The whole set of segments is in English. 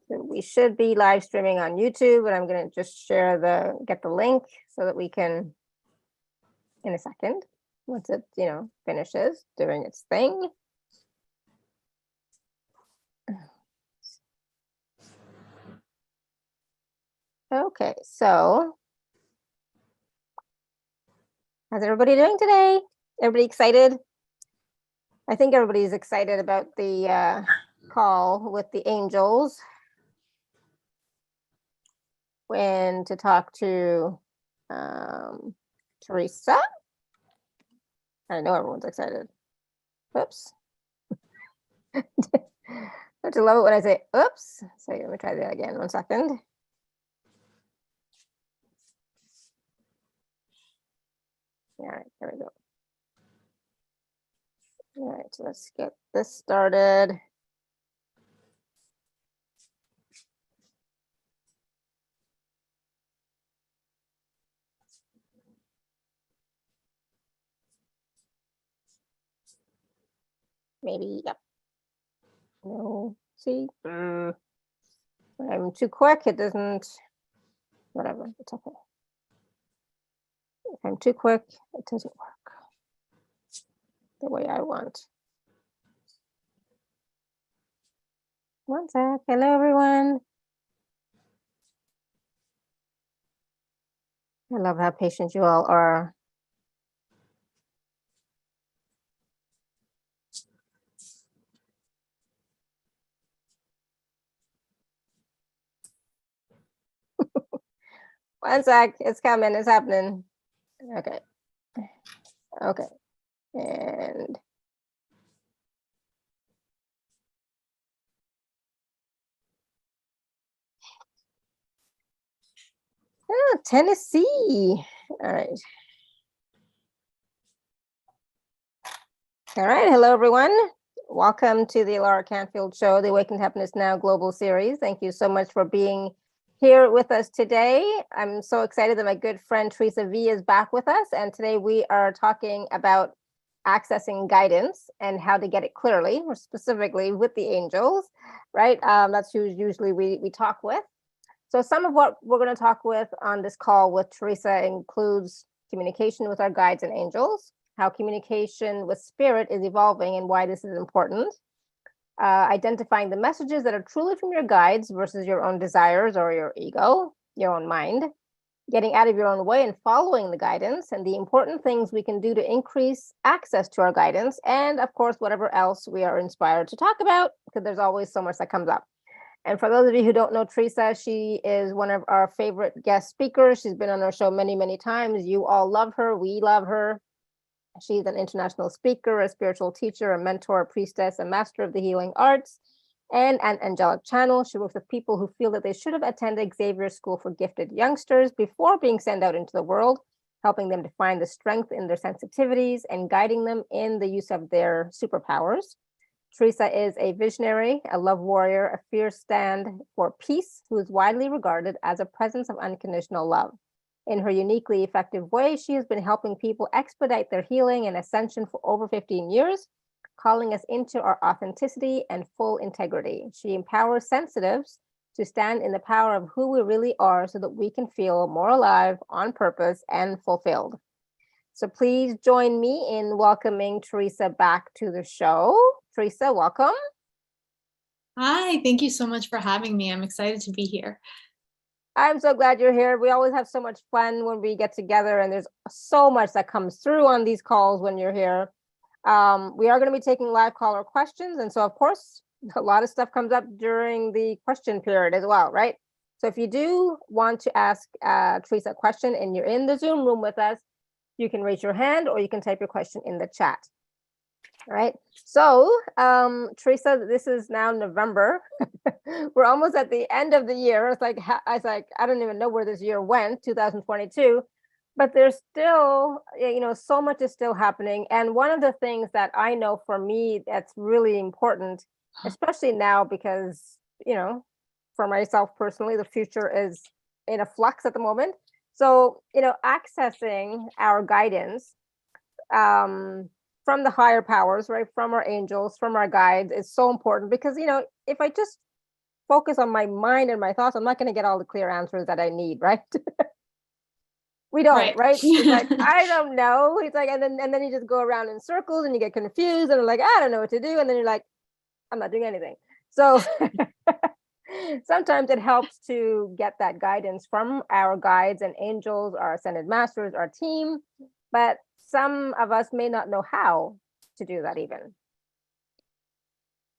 So we should be live streaming on YouTube, and I'm going to just get the link so that we can, in a second, once it, finishes doing its thing. Okay, so how's everybody doing today? Everybody excited? I think everybody's excited about the call with the angels when to talk to Theresa. I know everyone's excited. Oops. Don't you love it when I say oops? So let me try that again. 1 second. All right, there we go. All right, so let's get this started. Maybe, yep. No, see, when I'm too quick, it doesn't, whatever, it's okay. If I'm too quick, it doesn't work the way I want. 1 sec. Hello, everyone. I love how patient you all are. One sec. It's coming. It's happening. Okay. Okay. And Tennessee. All right. All right. Hello, everyone. Welcome to the Laura Canfield Show, the Awakened Happiness Now Global Series. Thank you so much for being here with us today. I'm so excited that my good friend Theresa Vee is back with us. And today we are talking about accessing guidance and how to get it clearly, or specifically with the angels, right? That's who usually we talk with. So some of what we're going to talk with on this call with Theresa includes communication with our guides and angels, how communication with spirit is evolving and why this is important, identifying the messages that are truly from your guides versus your own desires or your ego, your own mind, getting out of your own way and following the guidance, and the important things we can do to increase access to our guidance, and of course, whatever else we are inspired to talk about, because there's always so much that comes up. And for those of you who don't know Theresa, she is one of our favorite guest speakers. She's been on our show many, many times. You all love her. We love her. She's an international speaker, a spiritual teacher, a mentor, a priestess, a master of the healing arts, and an angelic channel. She works with people who feel that they should have attended Xavier School for Gifted Youngsters before being sent out into the world, helping them to find the strength in their sensitivities and guiding them in the use of their superpowers. Theresa is a visionary, a love warrior, a fierce stand for peace, who is widely regarded as a presence of unconditional love. In her uniquely effective way, she has been helping people expedite their healing and ascension for over 15 years, calling us into our authenticity and full integrity. She empowers sensitives to stand in the power of who we really are so that we can feel more alive, on purpose, and fulfilled. So please join me in welcoming Theresa back to the show. Theresa, welcome. Hi, thank you so much for having me. I'm excited to be here. I'm so glad you're here. We always have so much fun when we get together, and there's so much that comes through on these calls when you're here. We are going to be taking live caller questions. And so, of course, a lot of stuff comes up during the question period as well, right? So if you do want to ask Theresa a question and you're in the Zoom room with us, you can raise your hand or you can type your question in the chat. All right. So, Theresa, this is now November. We're almost at the end of the year. It's like, I don't even know where this year went, 2022, but there's still, so much is still happening. And one of the things that I know for me, that's really important, especially now, because, for myself personally, the future is in a flux at the moment. So, accessing our guidance, from the higher powers, right? From our angels, from our guides is so important because, if I just focus on my mind and my thoughts, I'm not going to get all the clear answers that I need, right? We don't, right? It's like, I don't know. It's like, and then you just go around in circles and you get confused and like, I don't know what to do. And then you're like, I'm not doing anything. So sometimes it helps to get that guidance from our guides and angels, our ascended masters, our team. But some of us may not know how to do that even.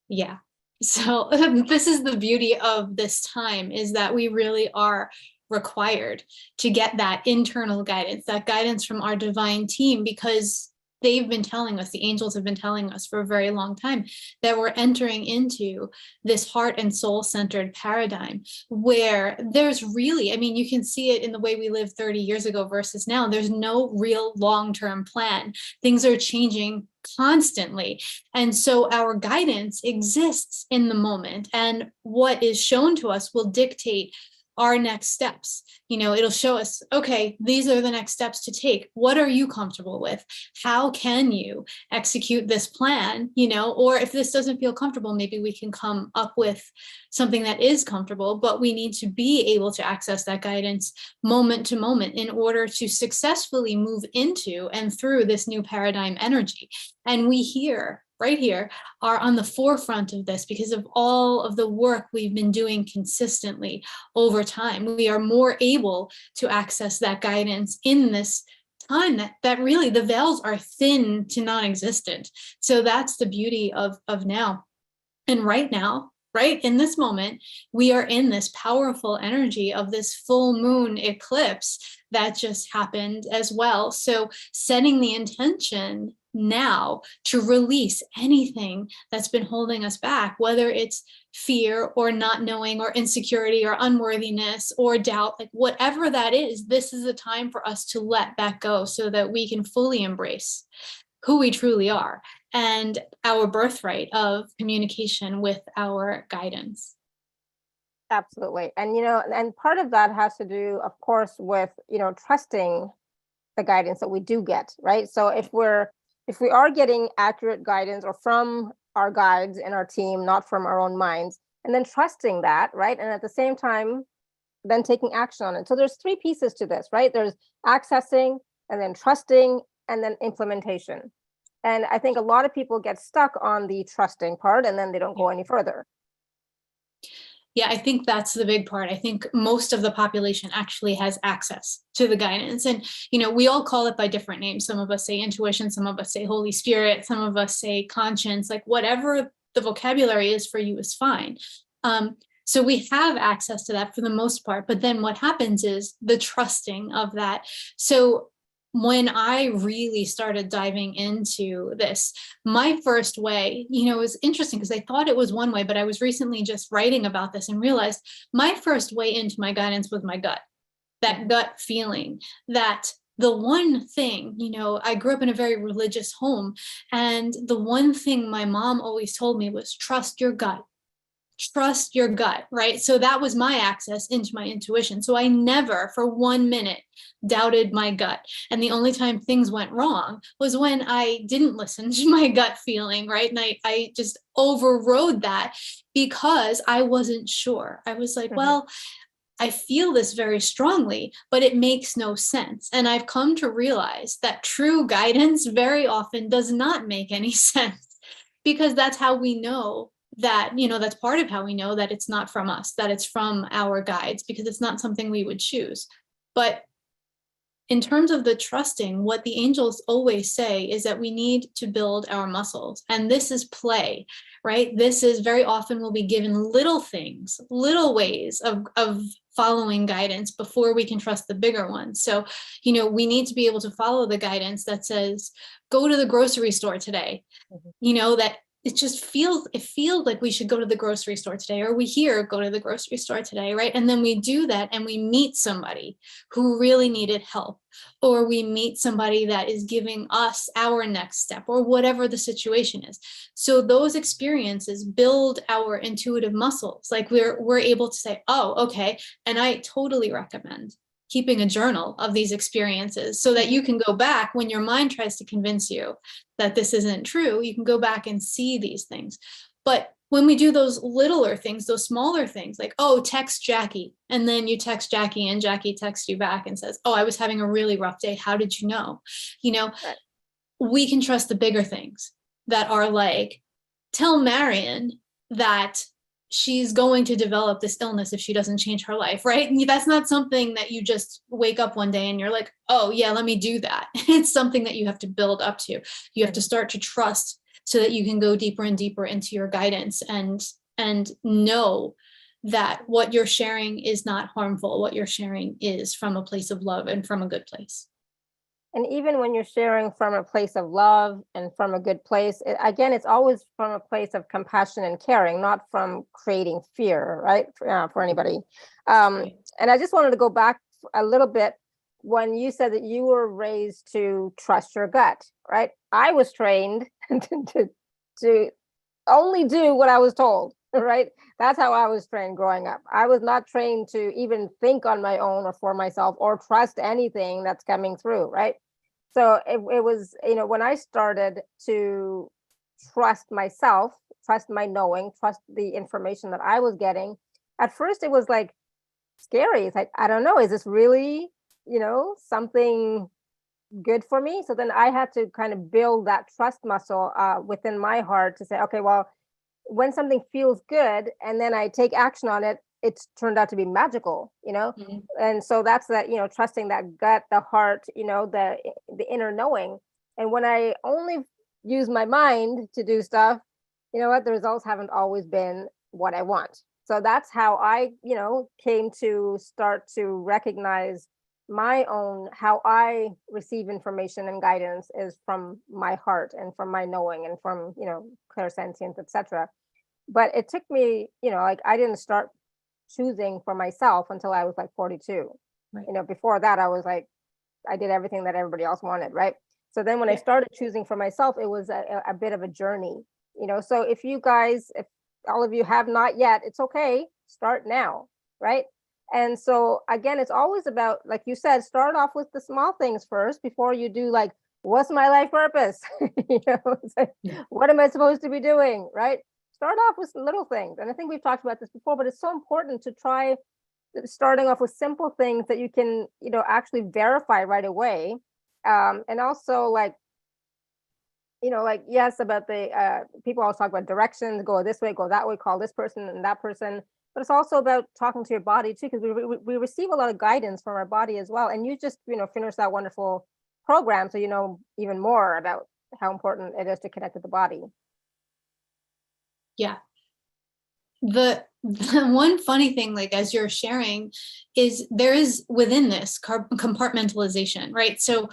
Yeah. So this is the beauty of this time, is that we really are required to get that internal guidance, that guidance from our divine team, because they've been telling us, the angels have been telling us for a very long time, that we're entering into this heart and soul centered paradigm where there's really, I mean, you can see it in the way we lived 30 years ago versus now. There's no real long-term plan. Things are changing constantly. And so our guidance exists in the moment, and what is shown to us will dictate our next steps. You know, it'll show us, okay, these are the next steps to take. What are you comfortable with? How can you execute this plan? You know, or if this doesn't feel comfortable, maybe we can come up with something that is comfortable, but we need to be able to access that guidance moment to moment in order to successfully move into and through this new paradigm energy. And we right here are on the forefront of this because of all of the work we've been doing consistently over time. We are more able to access that guidance in this time that really the veils are thin to non-existent. So that's the beauty of now. And right now, right in this moment, we are in this powerful energy of this full moon eclipse that just happened as well. So setting the intention now to release anything that's been holding us back, whether it's fear or not knowing or insecurity or unworthiness or doubt, like whatever that is, this is the time for us to let that go so that we can fully embrace who we truly are and our birthright of communication with our guidance. Absolutely. And, and part of that has to do, of course, with, trusting the guidance that we do get, right? So if we are getting accurate guidance or from our guides and our team, not from our own minds, and then trusting that, right? And at the same time, then taking action on it. So there's three pieces to this, right? There's accessing, and then trusting, and then implementation. And I think a lot of people get stuck on the trusting part, and then they don't go any further. Yeah, I think that's the big part. I think most of the population actually has access to the guidance. And, we all call it by different names. Some of us say intuition, some of us say Holy Spirit, some of us say conscience, like whatever the vocabulary is for you is fine. So we have access to that for the most part. But then what happens is the trusting of that. So when I really started diving into this, my first way, it was interesting because I thought it was one way, but I was recently just writing about this and realized my first way into my guidance was my gut, that gut feeling that the one thing, I grew up in a very religious home. And the one thing my mom always told me was trust your gut. Trust your gut, right? So that was my access into my intuition. So I never for 1 minute doubted my gut. And the only time things went wrong was when I didn't listen to my gut feeling, right? And I just overrode that because I wasn't sure. I was like, well, I feel this very strongly, but it makes no sense. And I've come to realize that true guidance very often does not make any sense, because that's how we know that, that's part of how we know that it's not from us, that it's from our guides, because it's not something we would choose. But in terms of the trusting, what the angels always say is that we need to build our muscles. And this is play, right? This is very often we'll be given little things, little ways of following guidance before we can trust the bigger ones. So, we need to be able to follow the guidance that says, go to the grocery store today, that it feels like we should go to the grocery store today, or we hear go to the grocery store today, right? And then we do that and we meet somebody who really needed help, or we meet somebody that is giving us our next step, or whatever the situation is. So those experiences build our intuitive muscles. Like we're able to say, oh, okay. And I totally recommend keeping a journal of these experiences so that you can go back when your mind tries to convince you that this isn't true. You can go back and see these things. But when we do those littler things, those smaller things, like, oh, text Jackie, and then you text Jackie and Jackie texts you back and says, oh, I was having a really rough day. How did you know? You know, Right. We can trust the bigger things that are like, tell Marion that she's going to develop this illness if she doesn't change her life, right? And that's not something that you just wake up one day and you're like, oh yeah, let me do that. It's something that you have to build up to. You have to start to trust so that you can go deeper and deeper into your guidance and know that what you're sharing is not harmful. What you're sharing is from a place of love and from a good place. And even when you're sharing from a place of love and from a good place, again, it's always from a place of compassion and caring, not from creating fear, right? For anybody. And I just wanted to go back a little bit when you said that you were raised to trust your gut, right? I was trained to only do what I was told, right? That's how I was trained growing up. I was not trained to even think on my own or for myself or trust anything that's coming through, right? So it was, when I started to trust myself, trust my knowing, trust the information that I was getting, at first it was like scary. It's like, I don't know, is this really, something good for me? So then I had to kind of build that trust muscle within my heart to say, okay, well, when something feels good and then I take action on it, it's turned out to be magical, Mm-hmm. And so that's that, trusting that gut, the heart, the inner knowing. And when I only use my mind to do stuff, you know what, the results haven't always been what I want. So that's how I, came to start to recognize my own, how I receive information and guidance is from my heart and from my knowing and from, clairsentience, etc. But it took me, like I didn't start choosing for myself until I was like 42. Right. Before that, I was like, I did everything that everybody else wanted, right? So then when I started choosing for myself, it was a bit of a journey, So if all of you have not yet, it's okay. Start now, right? And so again, it's always about, like you said, start off with the small things first before you do like, what's my life purpose? It's like, what am I supposed to be doing, right? Start off with little things. And I think we've talked about this before, but it's so important to try starting off with simple things that you can, actually verify right away. And also yes, about the people always talk about directions, go this way, go that way, call this person and that person. But it's also about talking to your body too, because we receive a lot of guidance from our body as well. And you just, finish that wonderful program. So you know even more about how important it is to connect with the body. Yeah. The one funny thing, like as you're sharing, is there is within this compartmentalization, right? So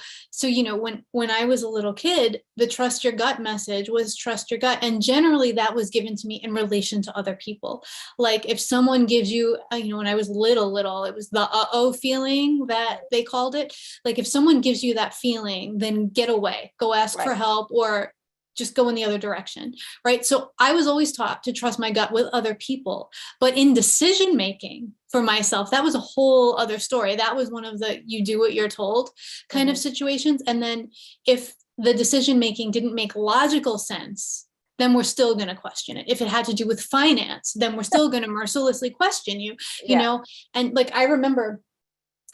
when I was a little kid, the trust your gut message was trust your gut, and generally that was given to me in relation to other people. Like if someone gives you, when I was little, it was the uh-oh feeling that they called it. Like if someone gives you that feeling, then get away, go ask for help, or just go in the other direction, right? So I was always taught to trust my gut with other people, but in decision making for myself, that was a whole other story. That was one of the you do what you're told kind of situations. And then if the decision making didn't make logical sense, then we're still going to question it. If it had to do with finance, then we're still going to mercilessly question you, you know? And like, I remember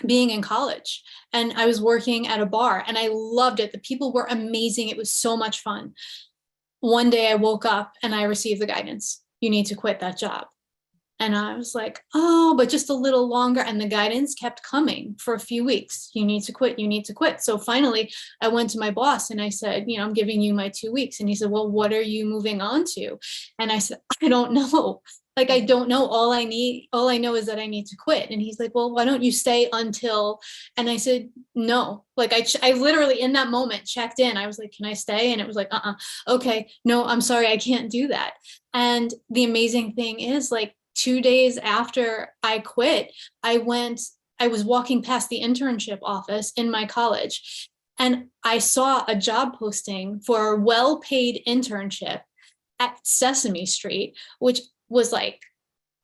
being in college and I was working at a bar and I loved it. The people were amazing. It was so much fun. One day I woke up and I received the guidance. You need to quit that job. And I was like, oh, but just a little longer. And the guidance kept coming for a few weeks. You need to quit. You need to quit. So finally I went to my boss and I said, I'm giving you my 2 weeks. And he said, well, what are you moving on to? And I said, I don't know. Like, I don't know. All I know is that I need to quit. And he's like, well, why don't you stay until, and I said, no, like I literally in that moment checked in. I was like, can I stay? And it was like, okay, no, I'm sorry. I can't do that. And the amazing thing is like 2 days after I quit, I was walking past the internship office in my college and I saw a job posting for a well-paid internship at Sesame Street, which was like,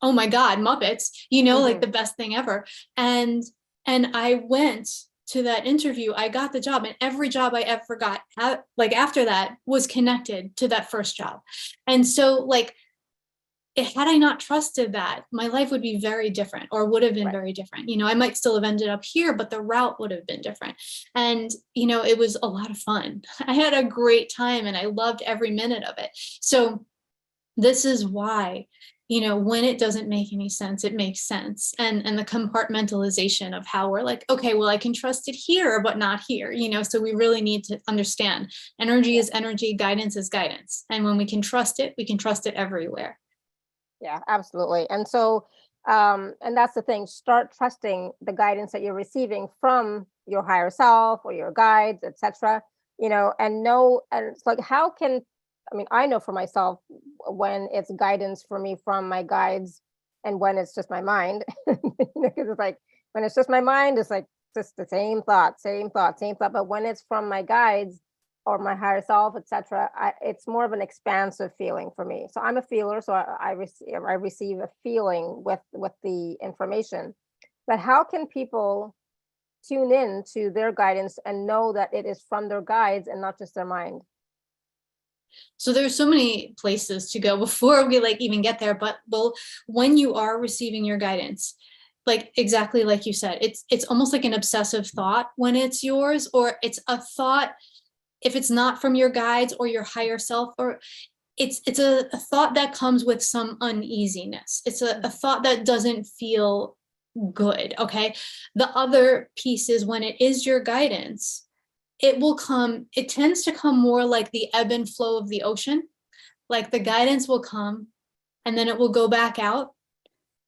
oh my God, Muppets, like the best thing ever. And I went to that interview, I got the job, and every job I ever got like after that was connected to that first job. And so like, had I not trusted that, my life would be very different, or would have been very different. I might still have ended up here, but the route would have been different. And, it was a lot of fun. I had a great time and I loved every minute of it. So this is why, when it doesn't make any sense, it makes sense. And the compartmentalization of how we're like, okay, well, I can trust it here, but not here, so we really need to understand energy is energy, guidance is guidance. And when we can trust it everywhere. Yeah, absolutely. And so, and that's the thing, start trusting the guidance that you're receiving from your higher self or your guides, etc. And know, and it's like, how can, I know for myself when it's guidance for me from my guides and when it's just my mind, because it's like, when it's just my mind, it's like just the same thought, same thought, same thought. But when it's from my guides or my higher self, etc., it's more of an expansive feeling for me. So I'm a feeler, so I receive a feeling with the information. But how can people tune in to their guidance and know that it is from their guides and not just their mind? So there's so many places to go before we even get there. But when you are receiving your guidance, exactly like you said, it's almost like an obsessive thought when it's yours, or it's a thought if it's not from your guides or your higher self, or it's a thought that comes with some uneasiness. It's a thought that doesn't feel good. Okay. The other piece is when it is your guidance, it tends to come more like the ebb and flow of the ocean. Like the guidance will come and then it will go back out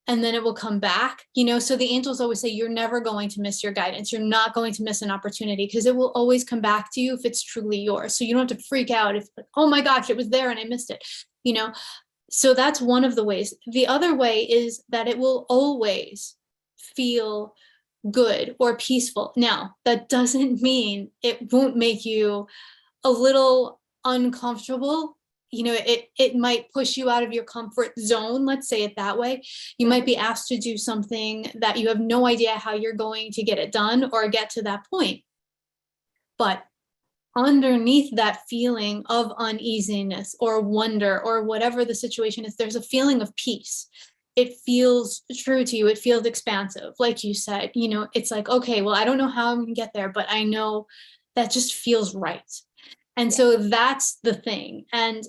and then it will come back, so the angels always say, you're never going to miss your guidance. You're not going to miss an opportunity, because it will always come back to you if it's truly yours. So you don't have to freak out if, oh my gosh, it was there and I missed it, So that's one of the ways. The other way is that it will always feel good or peaceful. Now, that doesn't mean it won't make you a little uncomfortable. It might push you out of your comfort zone, let's say it that way. You might be asked to do something that you have no idea how you're going to get it done or get to that point. But underneath that feeling of uneasiness or wonder or whatever the situation is, there's a feeling of peace. It feels true to you. It feels expansive. Like you said, it's like, okay, well, I don't know how I'm going to get there, but I know that just feels right. And so that's the thing. And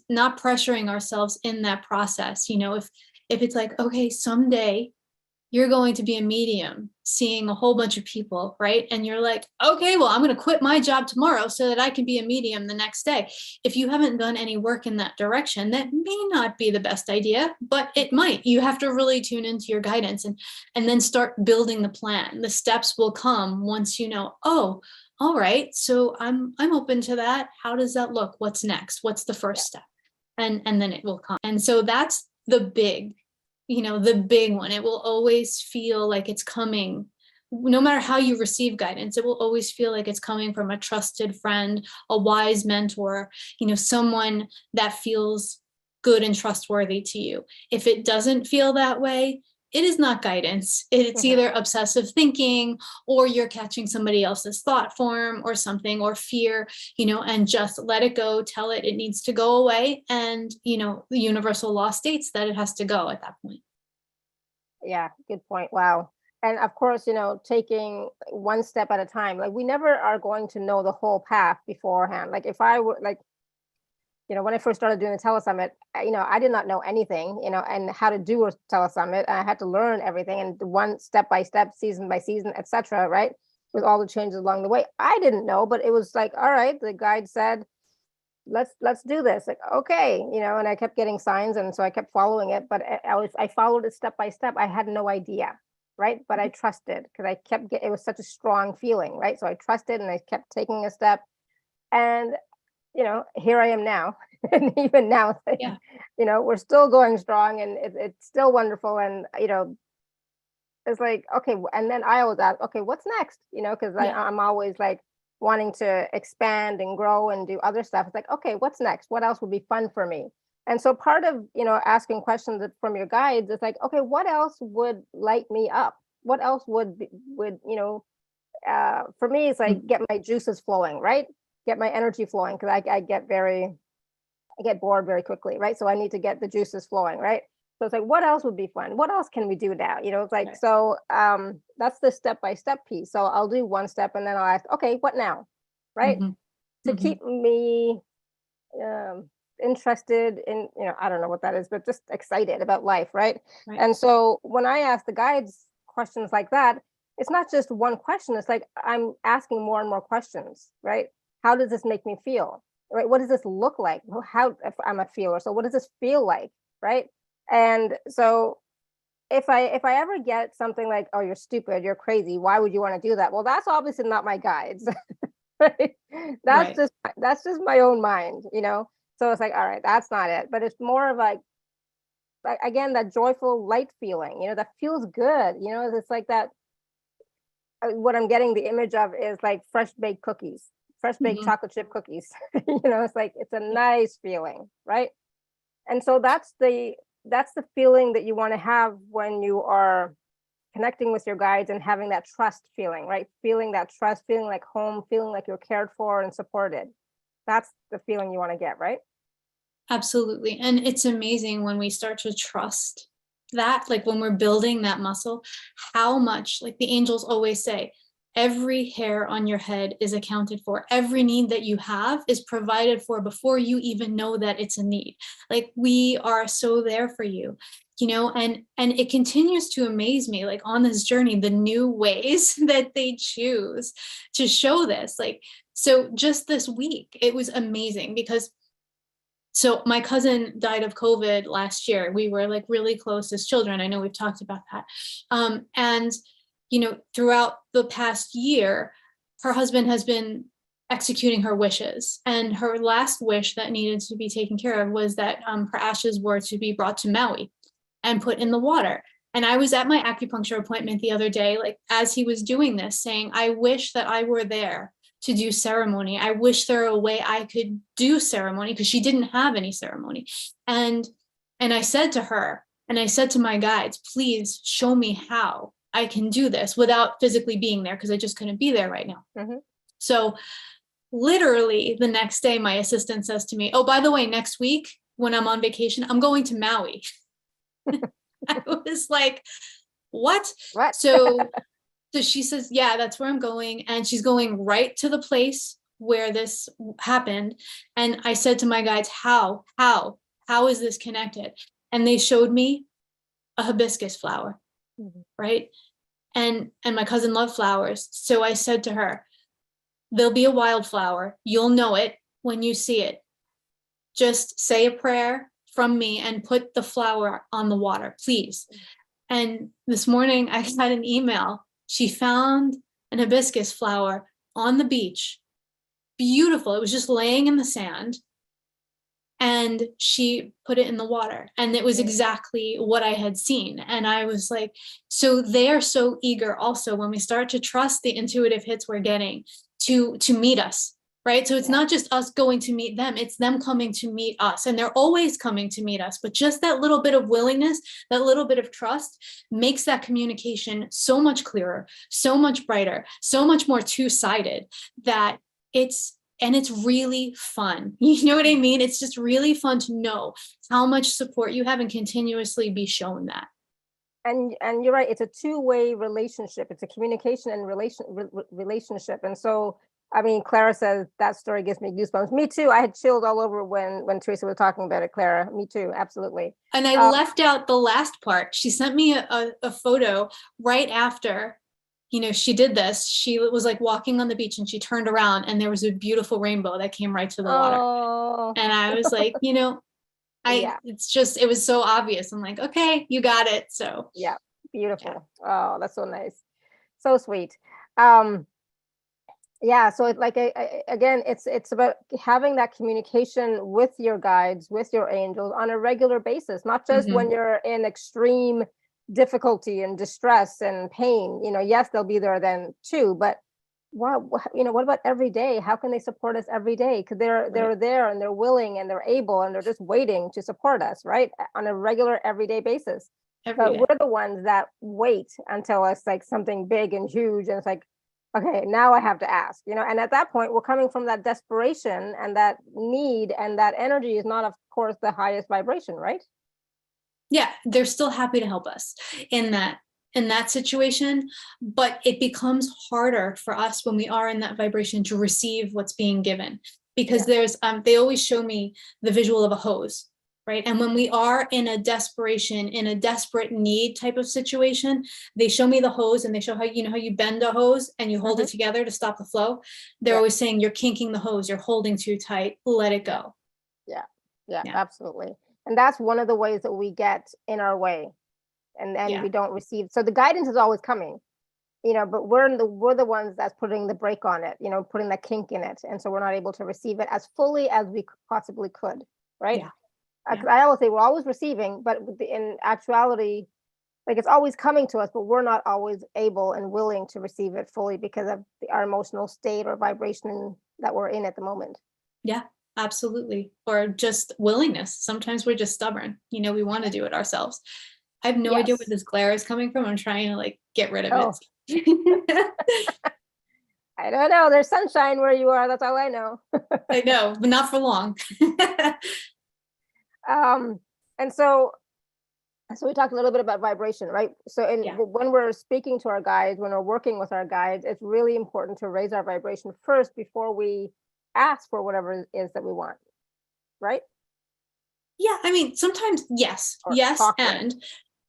not pressuring ourselves in that process. If it's like, okay, someday you're going to be a medium seeing a whole bunch of people, right? And you're like, okay, well, I'm going to quit my job tomorrow so that I can be a medium the next day. If you haven't done any work in that direction, that may not be the best idea, but it might. You have to really tune into your guidance and then start building the plan. The steps will come once you know, oh, all right, so I'm open to that. How does that look? What's next? What's the first step? And then it will come. And so that's the big one. It will always feel like it's coming, no matter how you receive guidance, it will always feel like it's coming from a trusted friend, a wise mentor, someone that feels good and trustworthy to you. If it doesn't feel that way, it is not guidance. It's either obsessive thinking, or you're catching somebody else's thought form or something, or fear, and just let it go, tell it needs to go away. And, the universal law states that it has to go at that point. Yeah, good point. Wow. And of course, taking one step at a time. Like, we never are going to know the whole path beforehand. Like, if I were like, when I first started doing the telesummit, I did not know anything, and how to do a telesummit. I had to learn everything, and one step by step, season by season, etc. Right, with all the changes along the way. I didn't know, but it was like, all right, the guide said, let's do this. Like, okay, and I kept getting signs, and so I kept following it. But I followed it step by step. I had no idea, right? But I trusted, because I kept it was such a strong feeling, right? So I trusted, and I kept taking a step, and here I am now. And even now, Yeah. We're still going strong, and it's still wonderful. And, it's like, okay. And then I always ask, okay, what's next? Because I'm always like wanting to expand and grow and do other stuff. It's like, okay, what's next? What else would be fun for me? And so part of, asking questions from your guides is like, okay, what else would light me up? What else would for me, it's like, get my juices flowing, right? Get my energy flowing, because I get very get bored very quickly, right? So I need to get the juices flowing, right? So it's like, what else would be fun? What else can we do now? It's like, Right. so that's the step-by-step piece. So I'll do one step and then I'll ask, okay, what now? Right? Mhm. To Mhm. keep me interested in, I don't know what that is, but just excited about life, right? Right. And so when I ask the guides questions like that, it's not just one question. It's like I'm asking more and more questions, right? How does this make me feel? Right? What does this look like? How, if I'm a feeler, so what does this feel like? Right? And so if I ever get something like, oh, you're stupid, you're crazy, why would you want to do that? Well, that's obviously not my guides. Right? That's Right. just my own mind. So it's like, all right, that's not it. But it's more of like again, that joyful light feeling, that feels good. It's like that. What I'm getting the image of is like fresh baked cookies, fresh baked Mhm. chocolate chip cookies. It's like it's a nice feeling, right? And so that's the feeling that you want to have when you are connecting with your guides and having that trust feeling, right? Feeling that trust, feeling like home, feeling like you're cared for and supported. That's the feeling you want to get, right? Absolutely. And it's amazing when we start to trust that, like when we're building that muscle, how much, like the angels always say, every hair on your head is accounted for. Every need that you have is provided for before you even know that it's a need. Like we are so there for you, and it continues to amaze me, like on this journey, the new ways that they choose to show this. Like, so just this week, it was amazing because so my cousin died of COVID last year. We were like really close as children. I know we've talked about that. And, throughout the past year, her husband has been executing her wishes. And her last wish that needed to be taken care of was that her ashes were to be brought to Maui and put in the water. And I was at my acupuncture appointment the other day, like as he was doing this, saying, I wish that I were there to do ceremony. I wish there were a way I could do ceremony because she didn't have any ceremony. And I said to her, and I said to my guides, please show me how I can do this without physically being there because I just couldn't be there right now. Mm-hmm. So literally the next day, my assistant says to me, oh, by the way, next week when I'm on vacation, I'm going to Maui. I was like, what? What? So she says, yeah, that's where I'm going. And she's going right to the place where this happened. And I said to my guides, how is this connected? And they showed me a hibiscus flower, Mm-hmm. right? And my cousin loved flowers. So I said to her, there'll be a wildflower. You'll know it when you see it. Just say a prayer from me and put the flower on the water, please. And this morning I got an email. She found an hibiscus flower on the beach. Beautiful. It was just laying in the sand. And she put it in the water. And it was exactly what I had seen. And I was like, so they are so eager also when we start to trust the intuitive hits we're getting to meet us. Right. So it's not just us going to meet them, it's them coming to meet us. And they're always coming to meet us. But just that little bit of willingness, that little bit of trust makes that communication so much clearer, so much brighter, so much more two-sided that it's really fun. You know what I mean? It's just really fun to know how much support you have and continuously be shown that. And you're right, it's a two-way relationship. It's a communication and relationship. And so I mean, Clara says that story gives me goosebumps. Me too. I had chilled all over when Theresa was talking about it, Clara. Me too, absolutely. And I left out the last part. She sent me a photo right after, she did this. She was like walking on the beach and she turned around and there was a beautiful rainbow that came right to the water. Oh. And I was like, Yeah. it was so obvious. I'm like, okay, you got it. So Yeah, beautiful. Oh, that's so nice. So sweet. Yeah, so again, it's about having that communication with your guides, with your angels on a regular basis, not just when you're in extreme difficulty and distress and pain. Yes, they'll be there then too, but what about every day? How can they support us every day? Because they're there and they're willing and they're able and they're just waiting to support us, right, on a regular everyday basis. But we're the ones that wait until it's like something big and huge, and it's like, okay, now I have to ask, and at that point, we're coming from that desperation and that need, and that energy is not, of course, the highest vibration, right? Yeah, they're still happy to help us in that situation, but it becomes harder for us when we are in that vibration to receive what's being given, because there's they always show me the visual of a hose, right? And when we are in a desperation, in a desperate need type of situation, they show me the hose, and they show how you bend a hose and you hold it together to stop the flow. They're always saying, you're kinking the hose, you're holding too tight, let it go. Yeah, absolutely. And that's one of the ways that we get in our way, and we don't receive. So the guidance is always coming, but we're the ones that's putting the brake on it, putting the kink in it, and so we're not able to receive it as fully as we possibly could, right? Because I always say we're always receiving, but in actuality, like, it's always coming to us, but we're not always able and willing to receive it fully because of our emotional state or vibration that we're in at the moment. Yeah, absolutely. Or just willingness. Sometimes we're just stubborn. We want to do it ourselves. I have no idea where this glare is coming from. I'm trying to get rid of it. I don't know. There's sunshine where you are. That's all I know. I know, but not for long. And so we talked a little bit about vibration, right? So when we're speaking to our guides, when we're working with our guides, it's really important to raise our vibration first before we ask for whatever it is that we want, right? Yeah, I mean, sometimes yes, and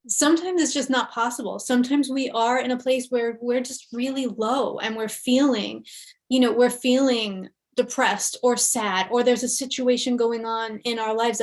sometimes it's just not possible. Sometimes we are in a place where we're just really low and we're feeling depressed or sad, or there's a situation going on in our lives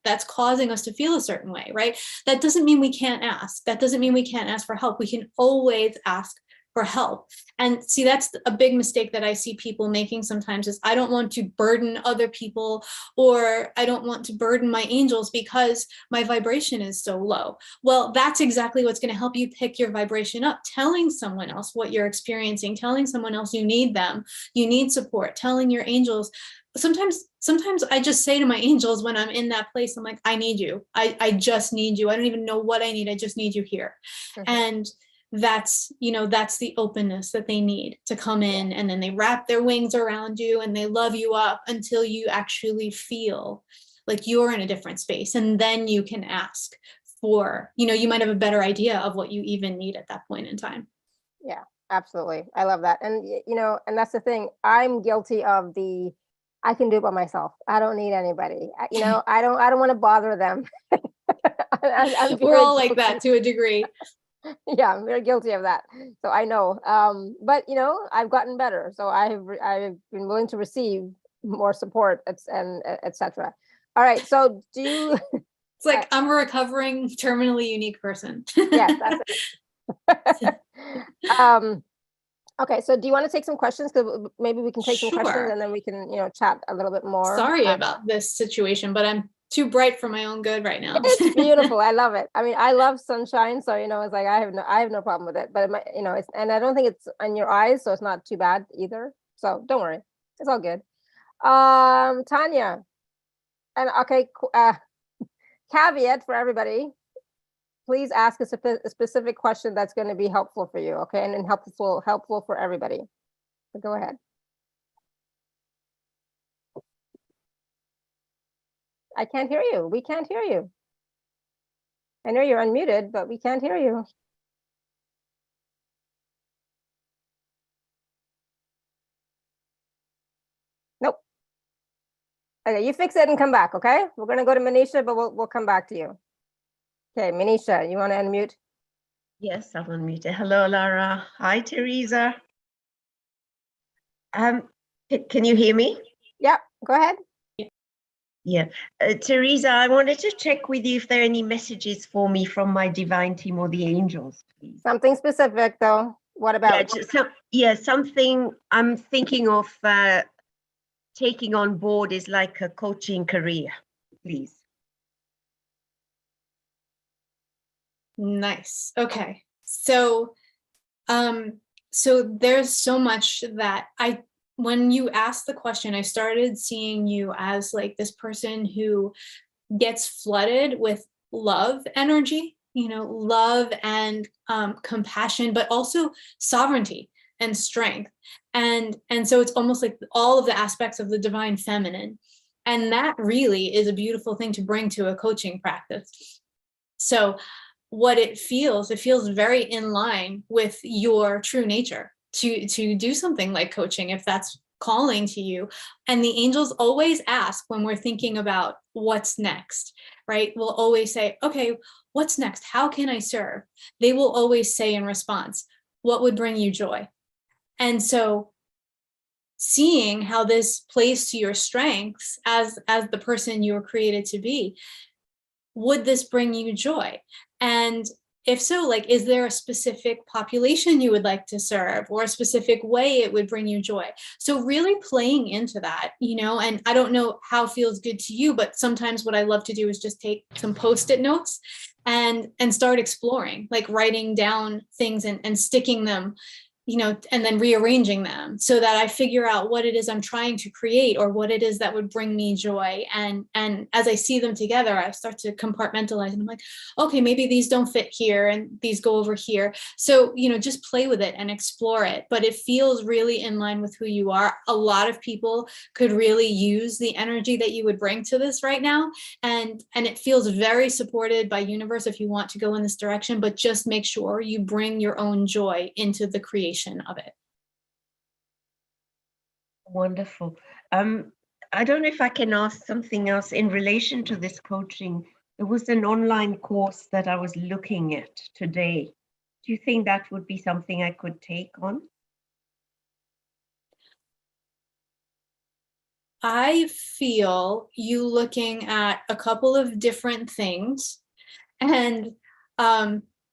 that's causing us to feel a certain way, right? That doesn't mean we can't ask. That doesn't mean we can't ask for help. We can always ask for help. And see, that's a big mistake that I see people making sometimes, is I don't want to burden other people, or I don't want to burden my angels because my vibration is so low. Well, that's exactly what's going to help you pick your vibration up. Telling someone else what you're experiencing, telling someone else you need them, you need support, telling your angels. Sometimes I just say to my angels when I'm in that place, I'm like, I need you. I just need you. I don't even know what I need. I just need you here. And that's the openness that they need to come in, and then they wrap their wings around you and they love you up until you actually feel like you're in a different space, and then you can ask for, you might have a better idea of what you even need at that point in time. Yeah, absolutely. I love that. And and that's the thing, I'm guilty of I can do it by myself. I don't need anybody. I don't want to bother them. We're all like that to a degree. Yeah, I'm very guilty of that. So I know. But I've gotten better. So I've been willing to receive more support, and etc. All right. So do you? It's like I'm a recovering terminally unique person. Yes, that's it. Okay. So do you want to take some questions? Because maybe we can take some questions, and then we can chat a little bit more. Sorry about this situation, but I'm too bright for my own good right now. It's beautiful. I love it. I mean, I love sunshine, so it's like I have no problem with it. But it's, and I don't think it's on your eyes, so it's not too bad either. So don't worry, it's all good. Tanya, and okay, caveat for everybody: please ask a specific question that's going to be helpful for you, okay, and helpful for everybody. So go ahead. I can't hear you. We can't hear you. I know you're unmuted, but we can't hear you. Nope. Okay, you fix it and come back, okay? We're going to go to Manisha, but we'll come back to you. Okay, Manisha, you want to unmute? Yes, I'll unmute it. Hello, Lara. Hi, Theresa. Can you hear me? Yep, go ahead. Yeah. Theresa, I wanted to check with you if there are any messages for me from my divine team or the angels, please. Something specific, though. What about? Something I'm thinking of taking on board is like a coaching career, please. Nice. Okay. So there's so much that when you asked the question, I started seeing you as like this person who gets flooded with love energy, love and compassion, but also sovereignty. and strength. And so it's almost like all of the aspects of the divine feminine. And that really is a beautiful thing to bring to a coaching practice. So what it feels very in line with your true nature to do something like coaching, if that's calling to you. And the angels always ask when we're thinking about what's next, right? We'll always say, okay, what's next? How can I serve? They will always say in response, what would bring you joy? And so seeing how this plays to your strengths as the person you were created to be, would this bring you joy? And if so, like, is there a specific population you would like to serve, or a specific way it would bring you joy? So really playing into that, and I don't know how feels good to you, but sometimes what I love to do is just take some Post-it notes and start exploring, like writing down things and sticking them, and then rearranging them so that I figure out what it is I'm trying to create, or what it is that would bring me joy. And as I see them together, I start to compartmentalize, and I'm like, okay, maybe these don't fit here and these go over here. So, just play with it and explore it. But it feels really in line with who you are. A lot of people could really use the energy that you would bring to this right now. And it feels very supported by universe if you want to go in this direction, but just make sure you bring your own joy into the creation of it. Wonderful. I don't know if I can ask something else in relation to this coaching. There was an online course that I was looking at today. Do you think that would be something I could take on? I feel you looking at a couple of different things, and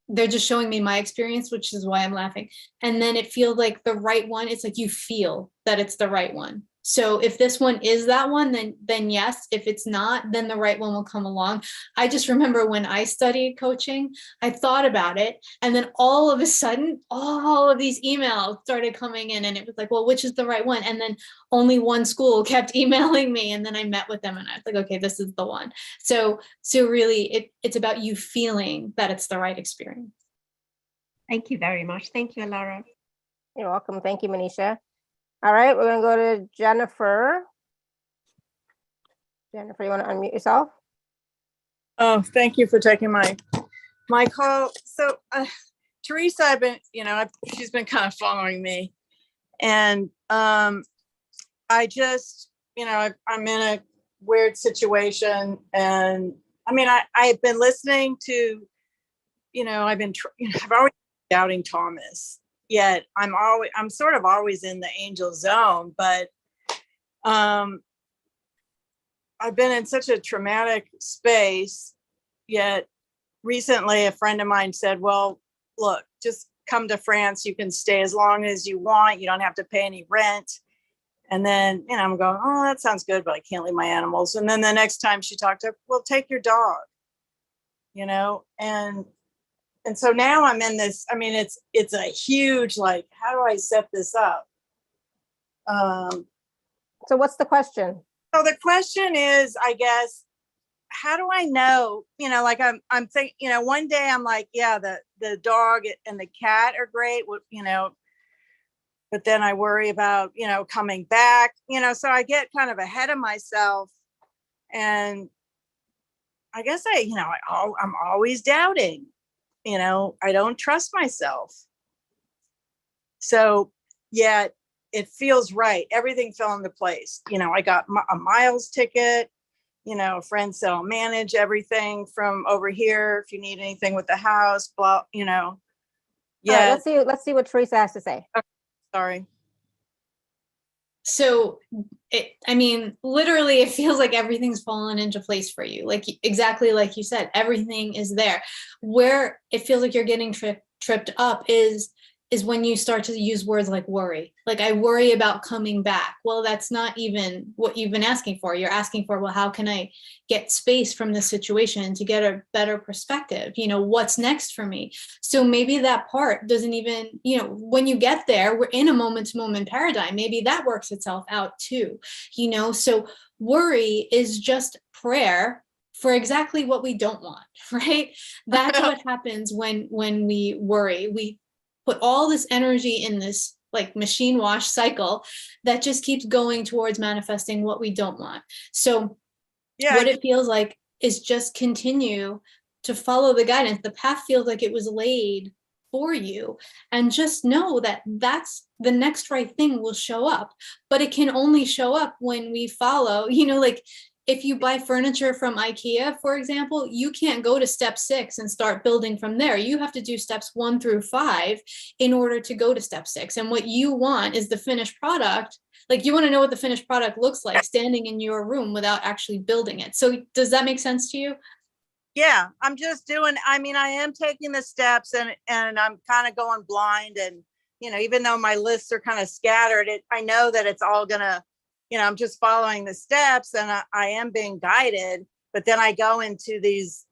they're just showing me my experience, which is why I'm laughing. And then it feels like the right one. It's like you feel that it's the right one. So if this one is that one, then yes. If it's not, then the right one will come along. I just remember when I studied coaching, I thought about it, and then all of a sudden, all of these emails started coming in, and it was like, well, which is the right one? And then only one school kept emailing me, and then I met with them, and I was like, okay, this is the one. So really, it's about you feeling that it's the right experience. Thank you very much. Thank you, Alara. You're welcome. Thank you, Manisha. All right, we're going to go to Jennifer. Jennifer, you want to unmute yourself? Oh, thank you for taking my call. So Theresa, I've been, she's been kind of following me, and I just, I'm in a weird situation, and I mean, I've been listening to, I've always been doubting Thomas. Yet I'm sort of always in the angel zone, but I've been in such a traumatic space. Yet recently a friend of mine said, well, look, just come to France. You can stay as long as you want. You don't have to pay any rent. And then, I'm going, oh, that sounds good, but I can't leave my animals. And then the next time she talked to her, well, take your dog, and so now I'm in this, I mean, it's a huge, like, how do I set this up? So what's the question? So the question is, I guess, how do I know, like I'm thinking, one day I'm like, yeah, the dog and the cat are great, but then I worry about, coming back, so I get kind of ahead of myself, and I guess I'm always doubting. I don't trust myself. So, yeah, it feels right. Everything fell into place. I got a miles ticket, a friend said, I'll manage everything from over here. If you need anything with the house, blah, Yeah. All right, let's see what Theresa has to say. Okay, sorry. So literally it feels like everything's fallen into place for you. Like exactly like you said, everything is there. Where it feels like you're getting tripped up is when you start to use words like worry. Like, I worry about coming back. Well, that's not even what you've been asking for. You're asking for, well, how can I get space from this situation to get a better perspective? What's next for me? So maybe that part doesn't even, when you get there, we're in a moment-to-moment paradigm. Maybe that works itself out too, So worry is just prayer for exactly what we don't want, right? That's what happens when we worry. We put all this energy in this like machine wash cycle that just keeps going towards manifesting what we don't want. So Yeah. what it feels like is just continue to follow the guidance. The path feels like it was laid for you, and just know that that's the next right thing will show up, but it can only show up when we follow, like if you buy furniture from IKEA, for example, you can't go to step 6 and start building from there. You have to do steps 1 through 5 in order to go to step 6. And what you want is the finished product. Like, you want to know what the finished product looks like standing in your room without actually building it. So does that make sense to you? Yeah, I'm just doing, I am taking the steps, and I'm kind of going blind, and, even though my lists are kind of scattered, I know that it's all gonna, I'm just following the steps, and I am being guided, but then I go into these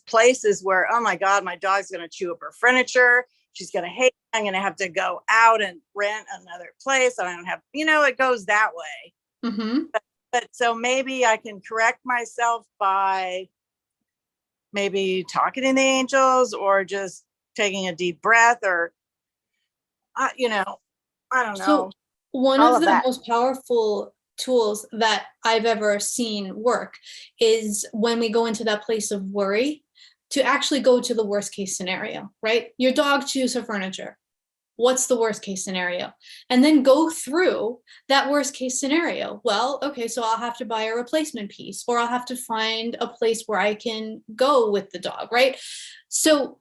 places where, oh my God, my dog's gonna chew up her furniture. She's gonna hate it. I'm gonna have to go out and rent another place. I don't have, it goes that way. Mm-hmm. But so maybe I can correct myself by maybe talking to the angels, or just taking a deep breath, or, I don't know. So one All of of the that. most powerful tools that I've ever seen work is when we go into that place of worry, to actually go to the worst case scenario, right? Your dog chews her furniture. What's the worst case scenario? And then go through that worst case scenario. Well, okay, so I'll have to buy a replacement piece, or I'll have to find a place where I can go with the dog, right? So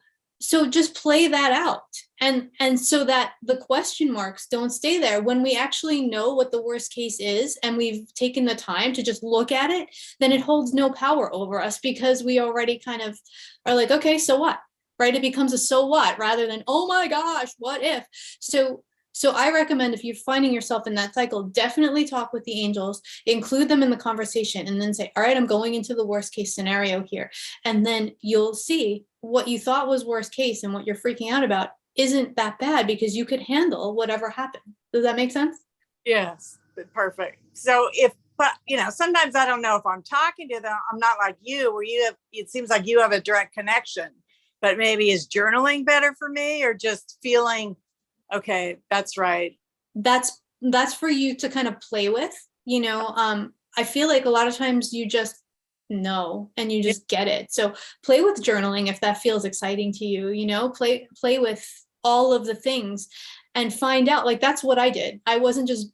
just play that out, and so that the question marks don't stay there. When we actually know what the worst case is, and we've taken the time to just look at it, then it holds no power over us, because we already kind of are like, okay, so what? Right? It becomes a so what, rather than, oh my gosh, what if? So I recommend, if you're finding yourself in that cycle, definitely talk with the angels, include them in the conversation, and then say, all right, I'm going into the worst case scenario here. And then you'll see what you thought was worst case and what you're freaking out about isn't that bad, because you could handle whatever happened. Does that make sense? Yes, perfect. So but sometimes I don't know if I'm talking to them. I'm not like you, where it seems like you have a direct connection. But maybe is journaling better for me, or just feeling, okay, that's right? That's for you to kind of play with, I feel like a lot of times you just know, and you just get it. So play with journaling if that feels exciting to you, play with all of the things and find out. Like, that's what I did. I wasn't just,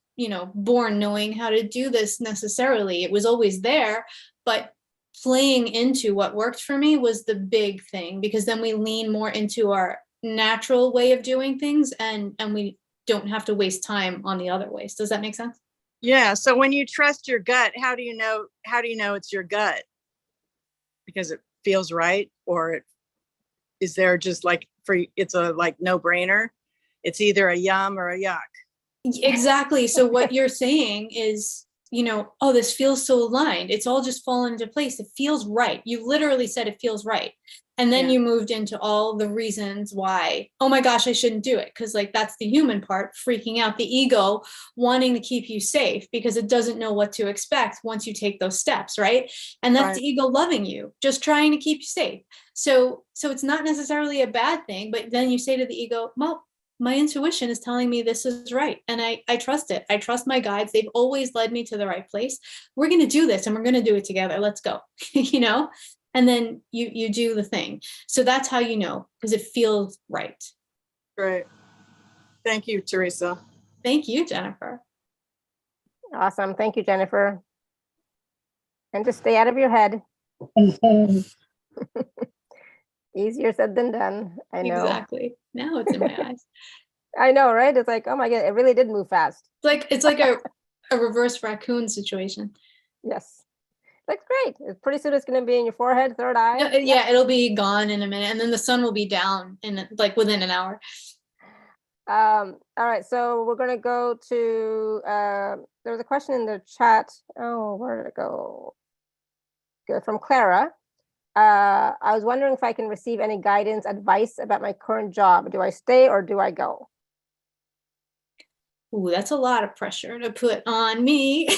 born knowing how to do this necessarily. It was always there, but playing into what worked for me was the big thing, because then we lean more into our natural way of doing things, and we don't have to waste time on the other ways. Does that make sense? Yeah. So when you trust your gut, how do you know it's your gut? Because it feels right, or is there just like it's a like no brainer? It's either a yum or a yuck. Exactly. So what you're saying is, oh, this feels so aligned. It's all just fallen into place. It feels right. You literally said it feels right. And then you moved into all the reasons why, oh my gosh, I shouldn't do it. Because like, that's the human part freaking out, the ego wanting to keep you safe, because it doesn't know what to expect once you take those steps, right? And that's the ego loving you, just trying to keep you safe. So it's not necessarily a bad thing, but then you say to the ego, well, my intuition is telling me this is right. And I trust it. I trust my guides. They've always led me to the right place. We're going to do this, and we're going to do it together. Let's go, and then you do the thing. So that's how you know, because it feels right. Great. Thank you, Theresa. Thank you, Jennifer. Awesome. Thank you, Jennifer. And just stay out of your head. Easier said than done. I know. Exactly. Now it's in my eyes. I know, right? It's like, oh my God, it really did move fast. It's like a reverse raccoon situation. Yes. That's great. Pretty soon it's going to be in your forehead, third eye. No, yeah, it'll be gone in a minute, and then the sun will be down in like within an hour. All right, so we're going to go to there was a question in the chat. Oh, where did it go? Good, from Clara. I was wondering if I can receive any guidance, advice about my current job. Do I stay or do I go? Ooh, that's a lot of pressure to put on me.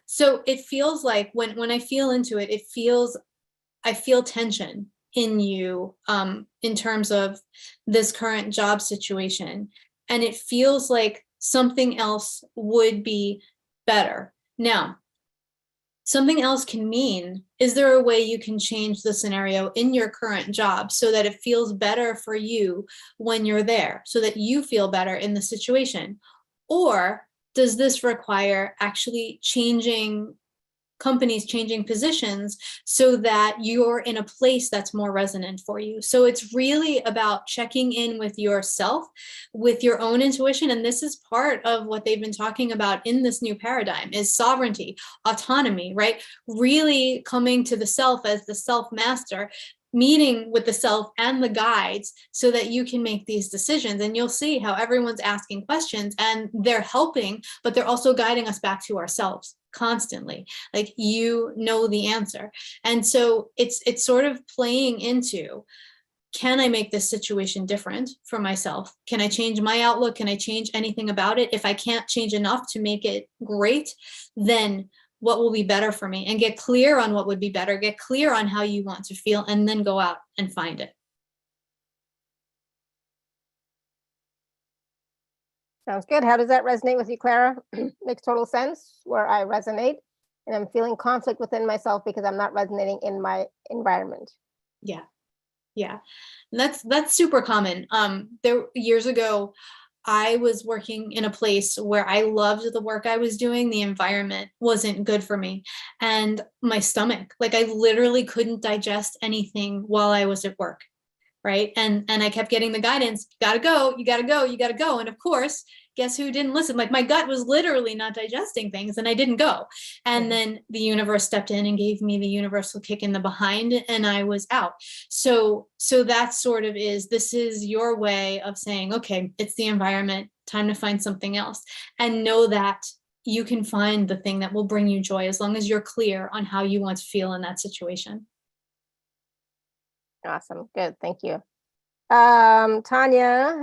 So it feels like when I feel into it, I feel tension in you in terms of this current job situation, and it feels like something else would be better. Now, something else can mean, is there a way you can change the scenario in your current job so that it feels better for you when you're there, so that you feel better in the situation? Or does this require actually changing companies, changing positions so that you're in a place that's more resonant for you? So it's really about checking in with yourself, with your own intuition. And this is part of what they've been talking about in this new paradigm, is sovereignty, autonomy, right? Really coming to the self as the self master, meeting with the self and the guides so that you can make these decisions. And you'll see how everyone's asking questions and they're helping, but they're also guiding us back to ourselves constantly. Like, you know the answer. And so it's sort of playing into, can I make this situation different for myself? Can I change my outlook? Can I change anything about it? If I can't change enough to make it great, then what will be better for me? And get clear on what would be better, get clear on how you want to feel, and then go out and find it. Sounds good. How does that resonate with you, Clara? Makes total sense, where I resonate and I'm feeling conflict within myself because I'm not resonating in my environment. Yeah. Yeah. And that's super common. There years ago, I was working in a place where I loved the work I was doing. The environment wasn't good for me. And my stomach, like, I literally couldn't digest anything while I was at work. Right. And I kept getting the guidance, you gotta go, you gotta go, you gotta go. And of course, guess who didn't listen? Like, my gut was literally not digesting things and I didn't go. And then the universe stepped in and gave me the universal kick in the behind, and I was out. So that sort of this is your way of saying, okay, it's the environment, time to find something else. And know that you can find the thing that will bring you joy as long as you're clear on how you want to feel in that situation. Awesome. Good. Thank you. Tanya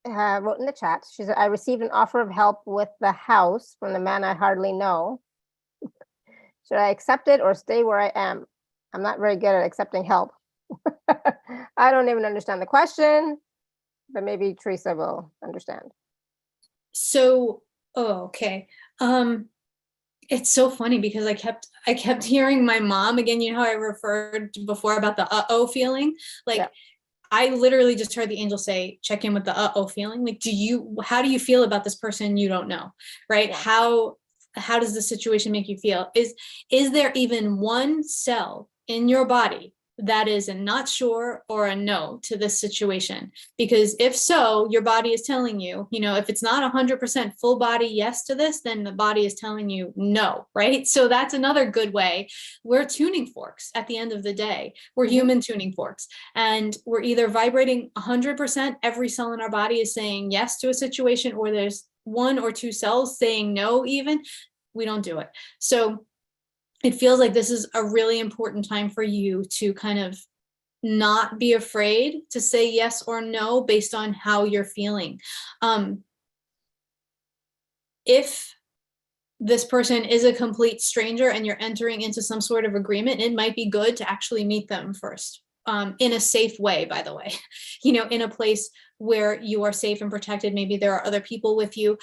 wrote in the chat. She said, I received an offer of help with the house from the man I hardly know. Should I accept it or stay where I am? I'm not very good at accepting help. I don't even understand the question, but maybe Theresa will understand. So, okay. It's so funny because I kept hearing my mom again. You know how I referred to before about the uh-oh feeling? Like, yeah. I literally just heard the angel say, check in with the uh-oh feeling. Like, how do you feel about this person you don't know? Right? Yeah. How does the situation make you feel? Is there even one cell in your body that is a not sure or a no to this situation? Because if so, your body is telling you, if it's not 100% full body yes to this, then the body is telling you no, right? So that's another good way. We're tuning forks at the end of the day. We're human tuning forks, and we're either vibrating 100%, every cell in our body is saying yes to a situation, or there's one or two cells saying no even. We don't do it. So it feels like this is a really important time for you to kind of not be afraid to say yes or no based on how you're feeling. If this person is a complete stranger and you're entering into some sort of agreement, it might be good to actually meet them first, in a safe way, by the way, in a place where you are safe and protected. Maybe there are other people with you.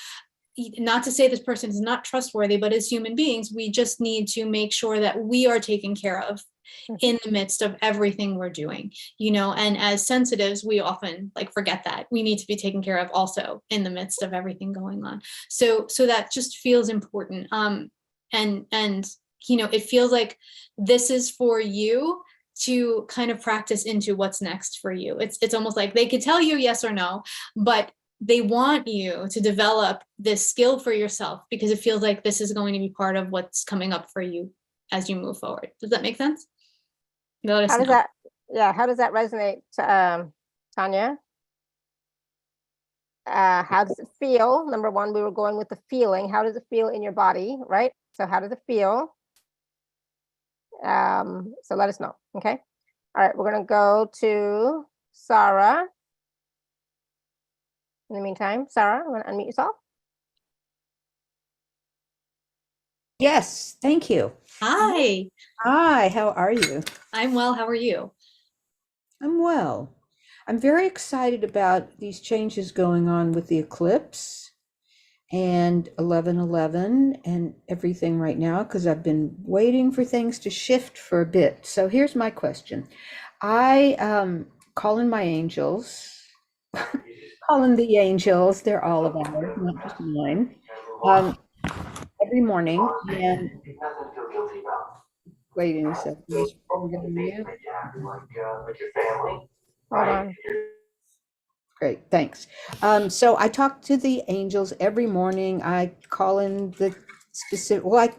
Not to say this person is not trustworthy, but as human beings, we just need to make sure that we are taken care of in the midst of everything we're doing, and as sensitives, we often forget that we need to be taken care of also in the midst of everything going on. So that just feels important. And it feels like this is for you to kind of practice into what's next for you. It's almost like they could tell you yes or no, but they want you to develop this skill for yourself, because it feels like this is going to be part of what's coming up for you as you move forward. Does that make sense? How does that resonate, Tanya? How does it feel? Number one, we were going with the feeling. How does it feel in your body, right? So how does it feel? So let us know, okay? All right, we're gonna go to Sarah. In the meantime, Sarah, you want to unmute yourself? Yes, thank you. Hi. Hi, how are you? I'm well. How are you? I'm well. I'm very excited about these changes going on with the eclipse and 11/11 and everything right now because I've been waiting for things to shift for a bit. So here's my question. I call in my angels, call in the angels, they're all of ours, not just mine, um, every morning. And waiting a second, we're gonna mute. Hold on. Great, thanks. So I talk to the angels every morning. I call in the specific, well, I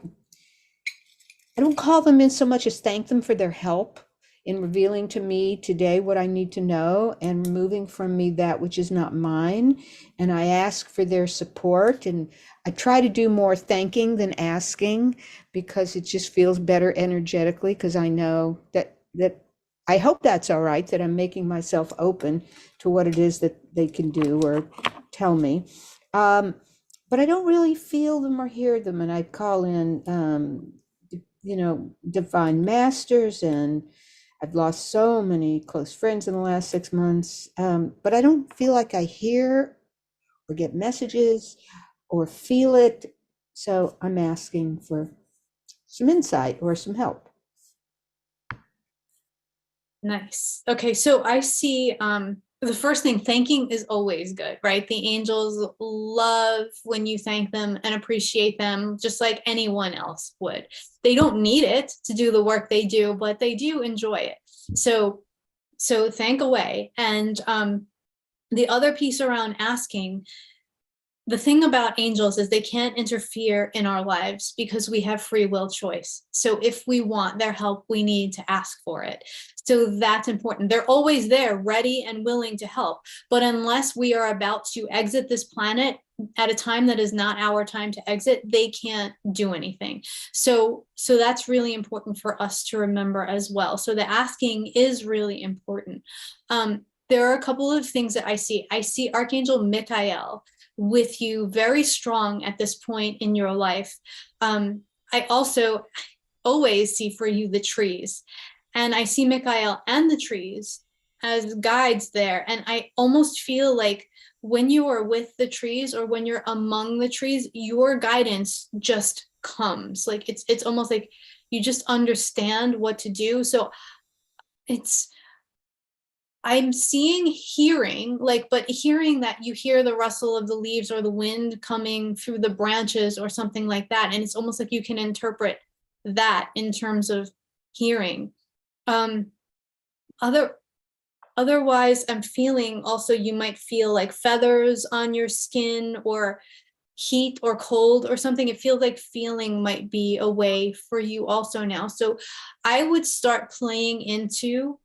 don't call them in so much as thank them for their help in revealing to me today what I need to know and removing from me that which is not mine. And I ask for their support. And I try to do more thanking than asking because it just feels better energetically because I know that I hope that's all right, that I'm making myself open to what it is that they can do or tell me. But I don't really feel them or hear them. And I call in, divine masters, and I've lost so many close friends in the last 6 months. But I don't feel like I hear or get messages or feel it. So I'm asking for some insight or some help. Nice. Okay, so I see the first thing, thanking is always good, right? The angels love when you thank them and appreciate them just like anyone else would. They don't need it to do the work they do, but they do enjoy it. So thank away. And the other piece around asking, the thing about angels is they can't interfere in our lives because we have free will choice. So if we want their help, we need to ask for it. So that's important. They're always there, ready and willing to help. But unless we are about to exit this planet at a time that is not our time to exit, they can't do anything. So that's really important for us to remember as well. So the asking is really important. There are a couple of things that I see. I see Archangel Michael with you very strong at this point in your life. I also always see for you the trees, and I see Michael and the trees as guides there. And I almost feel like when you are with the trees or when you're among the trees, your guidance just comes. Like it's almost like you just understand what to do. So I'm seeing hearing, but hearing that you hear the rustle of the leaves or the wind coming through the branches or something like that. And it's almost like you can interpret that in terms of hearing. Otherwise, I'm feeling also you might feel like feathers on your skin or heat or cold or something. It feels like feeling might be a way for you also now. So I would start playing into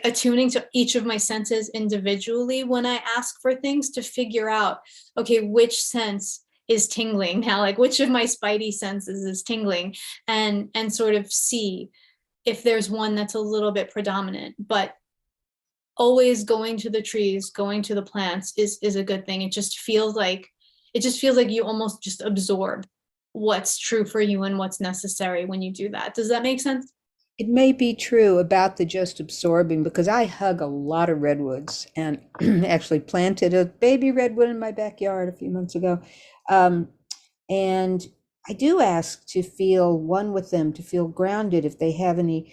attuning to each of my senses individually when I ask for things to figure out, okay, which sense is tingling now, which of my spidey senses is tingling, and sort of see if there's one that's a little bit predominant. But always going to the trees, going to the plants is a good thing. It just feels like you almost just absorb what's true for you and what's necessary when you do that. Does that make sense? It may be true about the just absorbing because I hug a lot of redwoods and actually planted a baby redwood in my backyard a few months ago. And I do ask to feel one with them, to feel grounded if they have anything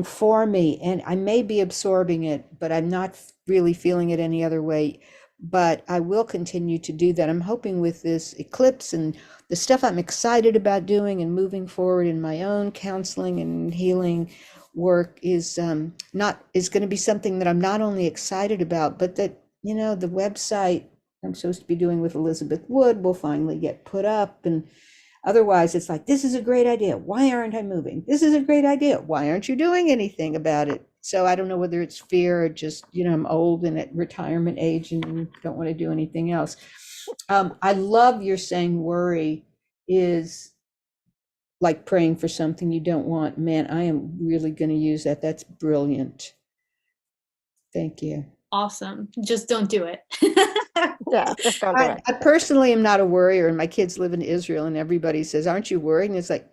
for me. And I may be absorbing it, but I'm not really feeling it any other way. But I will continue to do that. I'm hoping with this eclipse and the stuff I'm excited about doing and moving forward in my own counseling and healing work is going to be something that I'm not only excited about, but that, the website I'm supposed to be doing with Elizabeth Wood will finally get put up. And otherwise it's like, this is a great idea. Why aren't I moving? This is a great idea. Why aren't you doing anything about it? So I don't know whether it's fear or just, I'm old and at retirement age and don't want to do anything else. I love your saying worry is like praying for something you don't want. Man, I am really going to use that. That's brilliant. Thank you. Awesome. Just don't do it. Yeah, just don't do it. I personally am not a worrier, and my kids live in Israel and everybody says, aren't you worried? And it's like,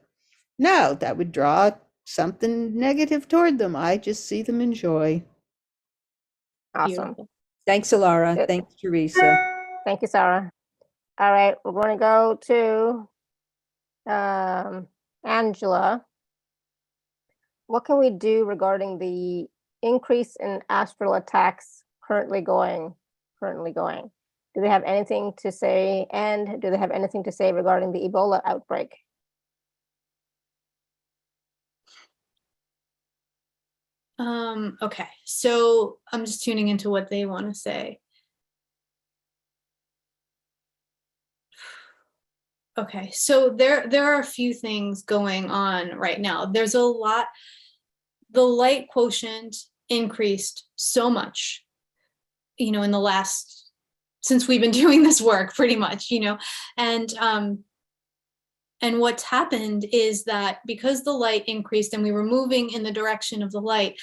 no, that would draw something negative toward them. I just see them in joy. Awesome. Beautiful. Thanks, Alara. Good. Thanks, Theresa. Thank you, Sarah. All right, we're going to go to Angela. What can we do regarding the increase in astral attacks currently going? Do they have anything to say? And do they have anything to say regarding the Ebola outbreak? Okay, so I'm just tuning into what they want to say. Okay, so there are a few things going on right now. There's a lot. The light quotient increased so much, in the last, since we've been doing this work, pretty much, and what's happened is that because the light increased and we were moving in the direction of the light,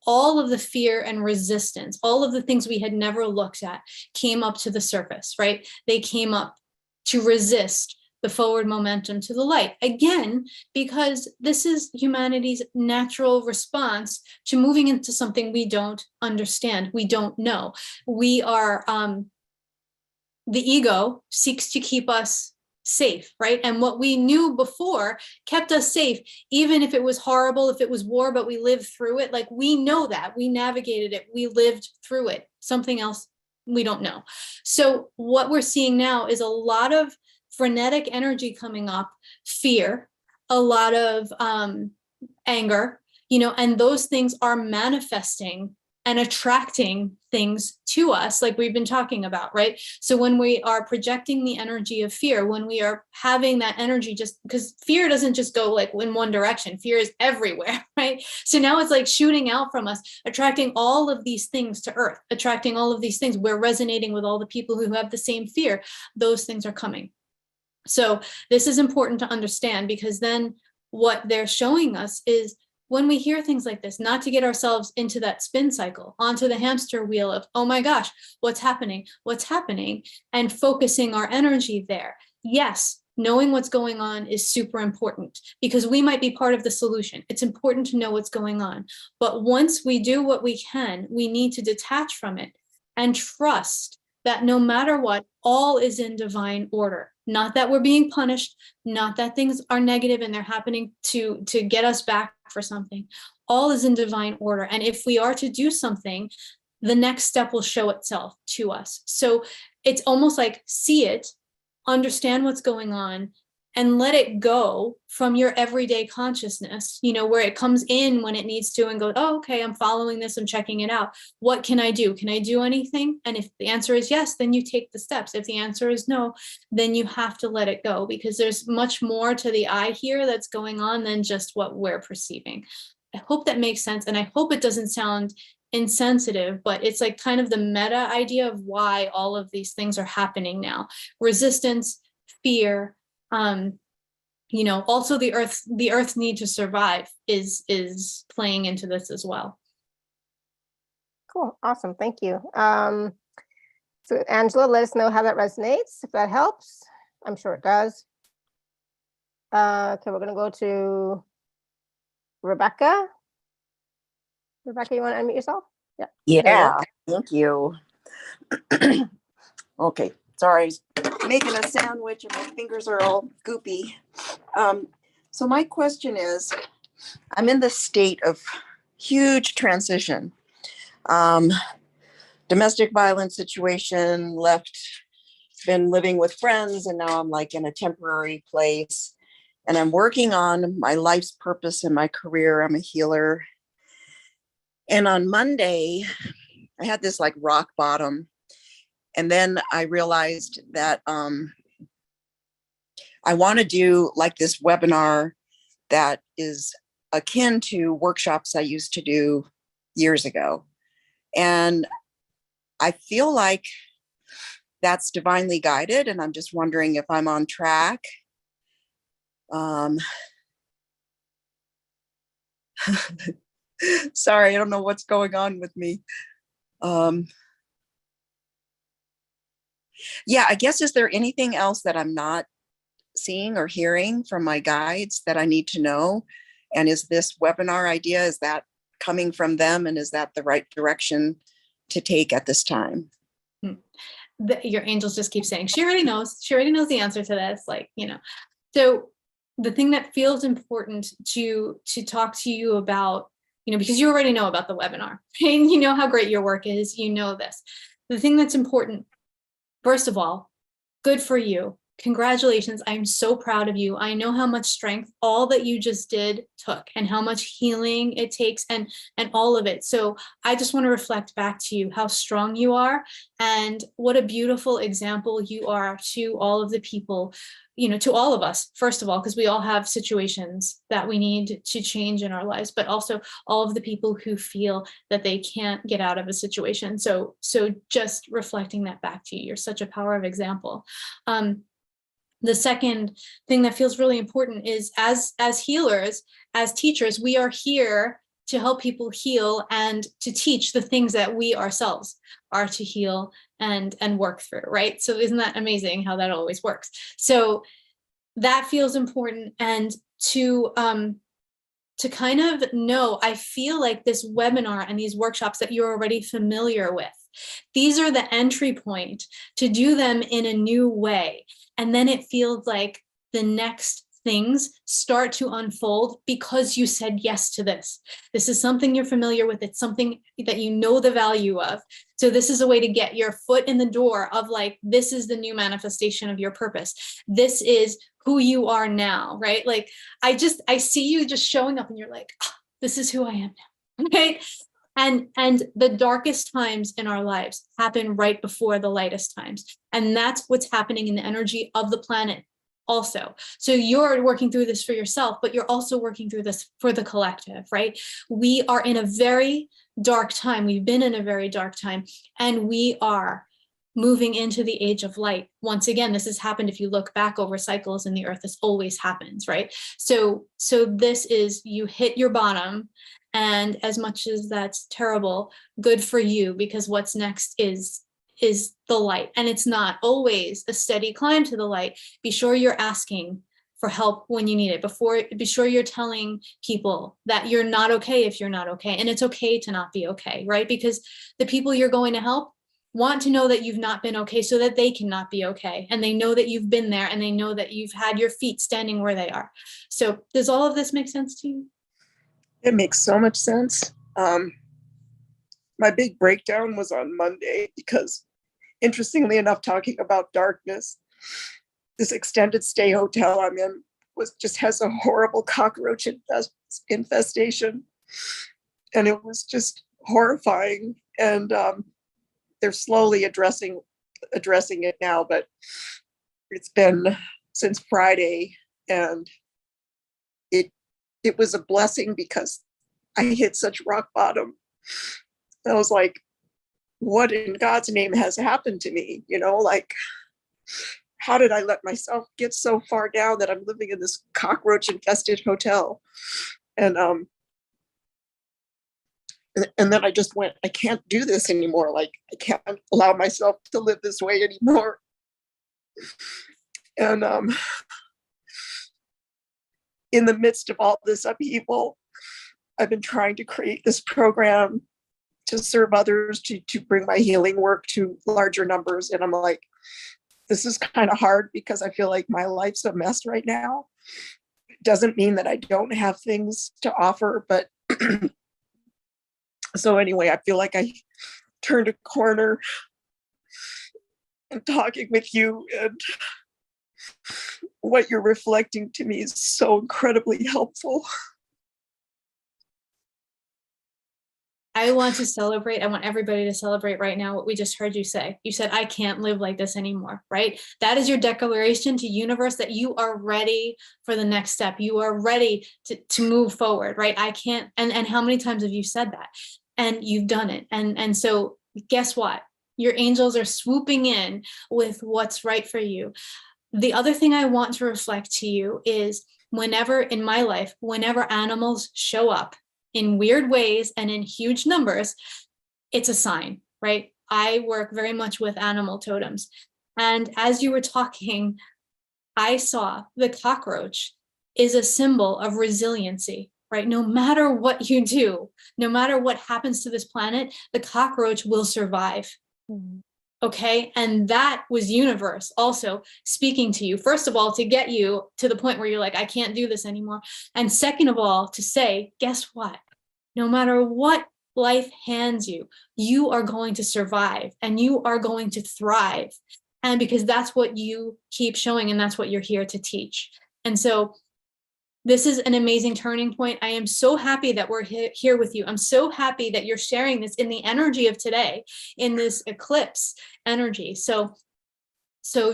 all of the fear and resistance, all of the things we had never looked at came up to the surface, right? They came up to resist the forward momentum to the light. Again, because this is humanity's natural response to moving into something we don't understand, we don't know. We are, the ego seeks to keep us safe, right? And what we knew before kept us safe, even if it was horrible, if it was war, but we lived through it. Like, we know that, we navigated it, we lived through it. Something else we don't know. So what we're seeing now is a lot of frenetic energy coming up, fear, a lot of anger, and those things are manifesting and attracting things to us, like we've been talking about, right? So when we are projecting the energy of fear, when we are having that energy, just because fear doesn't just go like in one direction, fear is everywhere, right? So now it's like shooting out from us, attracting all of these things to earth, attracting all of these things. We're resonating with all the people who have the same fear. Those things are coming. So this is important to understand, because then what they're showing us is, when we hear things like this, not to get ourselves into that spin cycle, onto the hamster wheel of, oh my gosh, what's happening, and focusing our energy there. Yes, knowing what's going on is super important, because we might be part of the solution. It's important to know what's going on. But once we do what we can, we need to detach from it and trust that no matter what, all is in divine order. Not that we're being punished, not that things are negative and they're happening to get us back for something. All is in divine order. And if we are to do something, the next step will show itself to us. So it's almost like, see it, understand what's going on, and let it go from your everyday consciousness, where it comes in when it needs to and go, oh, okay, I'm following this, I'm checking it out. What can I do? Can I do anything? And if the answer is yes, then you take the steps. If the answer is no, then you have to let it go, because there's much more to the eye here that's going on than just what we're perceiving. I hope that makes sense. And I hope it doesn't sound insensitive, but it's like kind of the meta idea of why all of these things are happening now. Resistance, fear, also the earth's need to survive is playing into this as well. Cool, awesome, thank you. So Angela, let us know how that resonates, if that helps. I'm sure it does. Okay, we're gonna go to Rebecca. Rebecca, you want to unmute yourself? Yeah. Yeah, thank you. Okay, sorry, I was making a sandwich and my fingers are all goopy. So my question is, I'm in this state of huge transition. Domestic violence situation, been living with friends, and now I'm like in a temporary place. And I'm working on my life's purpose in my career. I'm a healer. And on Monday, I had this like rock bottom. And then I realized that I want to do like this webinar that is akin to workshops I used to do years ago. And I feel like that's divinely guided. And I'm just wondering if I'm on track. Sorry, I don't know what's going on with me. Yeah, I guess, is there anything else that I'm not seeing or hearing from my guides that I need to know? And is this webinar idea, is that coming from them? And is that the right direction to take at this time? Your angels just keep saying, she already knows the answer to this. Like, you know, so the thing that feels important to talk to you about, you know, because you already know about the webinar, and you know how great your work is, you know this. The thing that's important, first of all, good for you. Congratulations. I'm so proud of you. I know how much strength all that you just did took, and how much healing it takes, and all of it. So I just want to reflect back to you how strong you are, and what a beautiful example you are to all of the people, you know, to all of us, first of all, because we all have situations that we need to change in our lives, but also all of the people who feel that they can't get out of a situation. So just reflecting that back to you, you're such a power of example. The second thing that feels really important is, as healers, as teachers, we are here to help people heal and to teach the things that we ourselves are to heal and work through, right? So isn't that amazing how that always works? So that feels important. And to kind of know, I feel like this webinar and these workshops that you're already familiar with, these are the entry point to do them in a new way. And then it feels like the next things start to unfold because you said yes to this. This is something you're familiar with. It's something that you know the value of. So this is a way to get your foot in the door of like, this is the new manifestation of your purpose. This is who you are now, right? Like, I see you just showing up and you're like, oh, this is who I am now, right? And the darkest times in our lives happen right before the lightest times. And that's what's happening in the energy of the planet also. So you're working through this for yourself, but you're also working through this for the collective, right? We are in a very dark time. We've been in a very dark time, and we are moving into the age of light. Once again, this has happened. If you look back over cycles in the earth, this always happens, right? So this is, you hit your bottom. And as much as that's terrible, good for you, because what's next is the light. And it's not always a steady climb to the light. Be sure you're asking for help when you need it. Be sure you're telling people that you're not okay if you're not okay. And it's okay to not be okay, right? Because the people you're going to help want to know that you've not been okay so that they can not be okay. And they know that you've been there, and they know that you've had your feet standing where they are. So does all of this make sense to you? It makes so much sense. My big breakdown was on Monday because, interestingly enough, talking about darkness, this extended stay hotel I'm in has a horrible cockroach infestation. And it was just horrifying. And they're slowly addressing it now, but it's been since Friday, and it was a blessing because I hit such rock bottom. I was like, what in God's name has happened to me? You know, like, how did I let myself get so far down that I'm living in this cockroach infested hotel? And then I just went, I can't do this anymore. Like, I can't allow myself to live this way anymore. And in the midst of all this upheaval, I've been trying to create this program to serve others, to bring my healing work to larger numbers. And I'm like, this is kind of hard because I feel like my life's a mess right now. It doesn't mean that I don't have things to offer, but so anyway, I feel like I turned a corner, and talking with you and what you're reflecting to me is so incredibly helpful. I want to celebrate. I want everybody to celebrate right now what we just heard you say. You said, I can't live like this anymore, right? That is your declaration to universe that you are ready for the next step. You are ready to move forward, right? I can't. And how many times have you said that? And you've done it. And so guess what? Your angels are swooping in with what's right for you. The other thing I want to reflect to you is, whenever in my life, whenever animals show up in weird ways and in huge numbers, it's a sign, right? I work very much with animal totems. And as you were talking, I saw the cockroach is a symbol of resiliency, right? No matter what you do, no matter what happens to this planet, the cockroach will survive. Okay. And that was universe also speaking to you, first of all, to get you to the point where you're like, I can't do this anymore. And second of all, to say, guess what? No matter what life hands you, you are going to survive and you are going to thrive. And because that's what you keep showing, and that's what you're here to teach. And so this is an amazing turning point. I am so happy that we're here with you. I'm so happy that you're sharing this in the energy of today, in this eclipse energy. So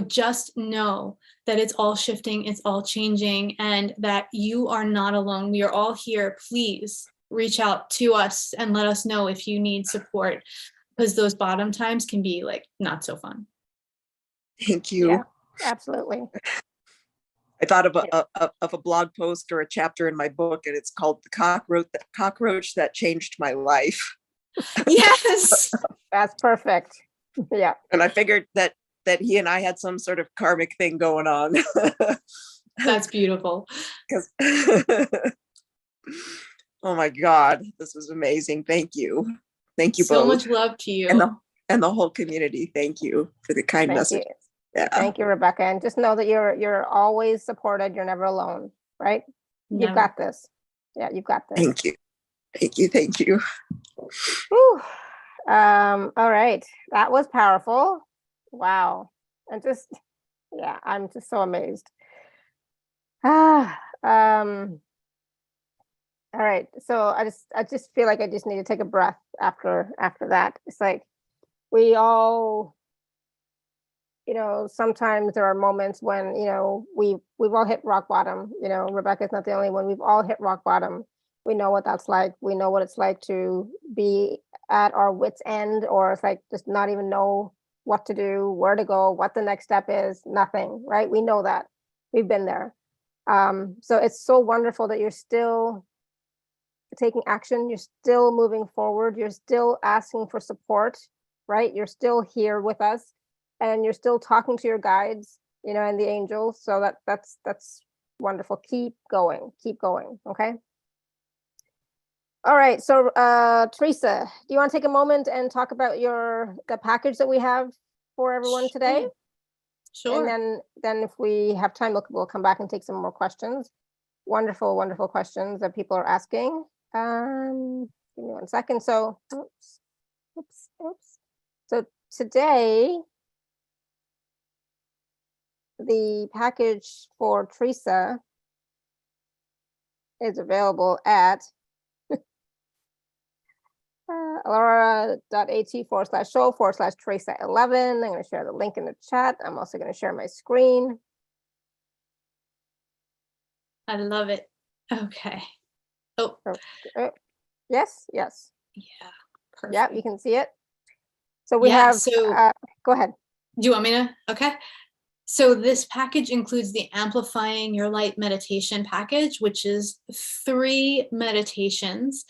just know that it's all shifting, it's all changing, and that you are not alone. We are all here. Please reach out to us and let us know if you need support, because those bottom times can be like not so fun. Thank you. Yeah, absolutely. I thought of a blog post or a chapter in my book, and it's called "The Cockroach That Changed My Life." Yes, That's perfect. Yeah. And I figured that he and I had some sort of karmic thing going on. that's beautiful. Because oh my God, this was amazing. Thank you So both. much love to you. And the whole community. Thank you for the kind Thank message. you. Yeah. Thank you, Rebecca. And just know that you're always supported. You're never alone, right? Never. You've got this. Yeah, you've got this. Thank you. Thank you. Whew. All right. That was powerful. Wow. And just, yeah, I'm just so amazed. All right. So I just feel like I just need to take a breath after that. It's like we all, sometimes there are moments when, we've all hit rock bottom. Rebecca's not the only one. We've all hit rock bottom. We know what that's like. We know what it's like to be at our wit's end, or it's like just not even know what to do, where to go, what the next step is, nothing, right? We know that. We've been there. So it's so wonderful that you're still taking action. You're still moving forward. You're still asking for support, right? You're still here with us, and you're still talking to your guides, and the angels. So that's wonderful. Keep going. Okay. All right. So Theresa, do you want to take a moment and talk about the package that we have for everyone today? Sure. And then if we have time, we'll come back and take some more questions. Wonderful, wonderful questions that people are asking. Give me 1 second. So, oops. So today, the package for Theresa is available at alara.at/show/Theresa11. I'm going to share the link in the chat. I'm also going to share my screen. I love it. Okay. Oh, Yes. yeah. Perfect. Yeah, you can see it. So we have, go ahead. Do you want me to? Okay. So this package includes the Amplifying Your Light meditation package, which is 3 meditations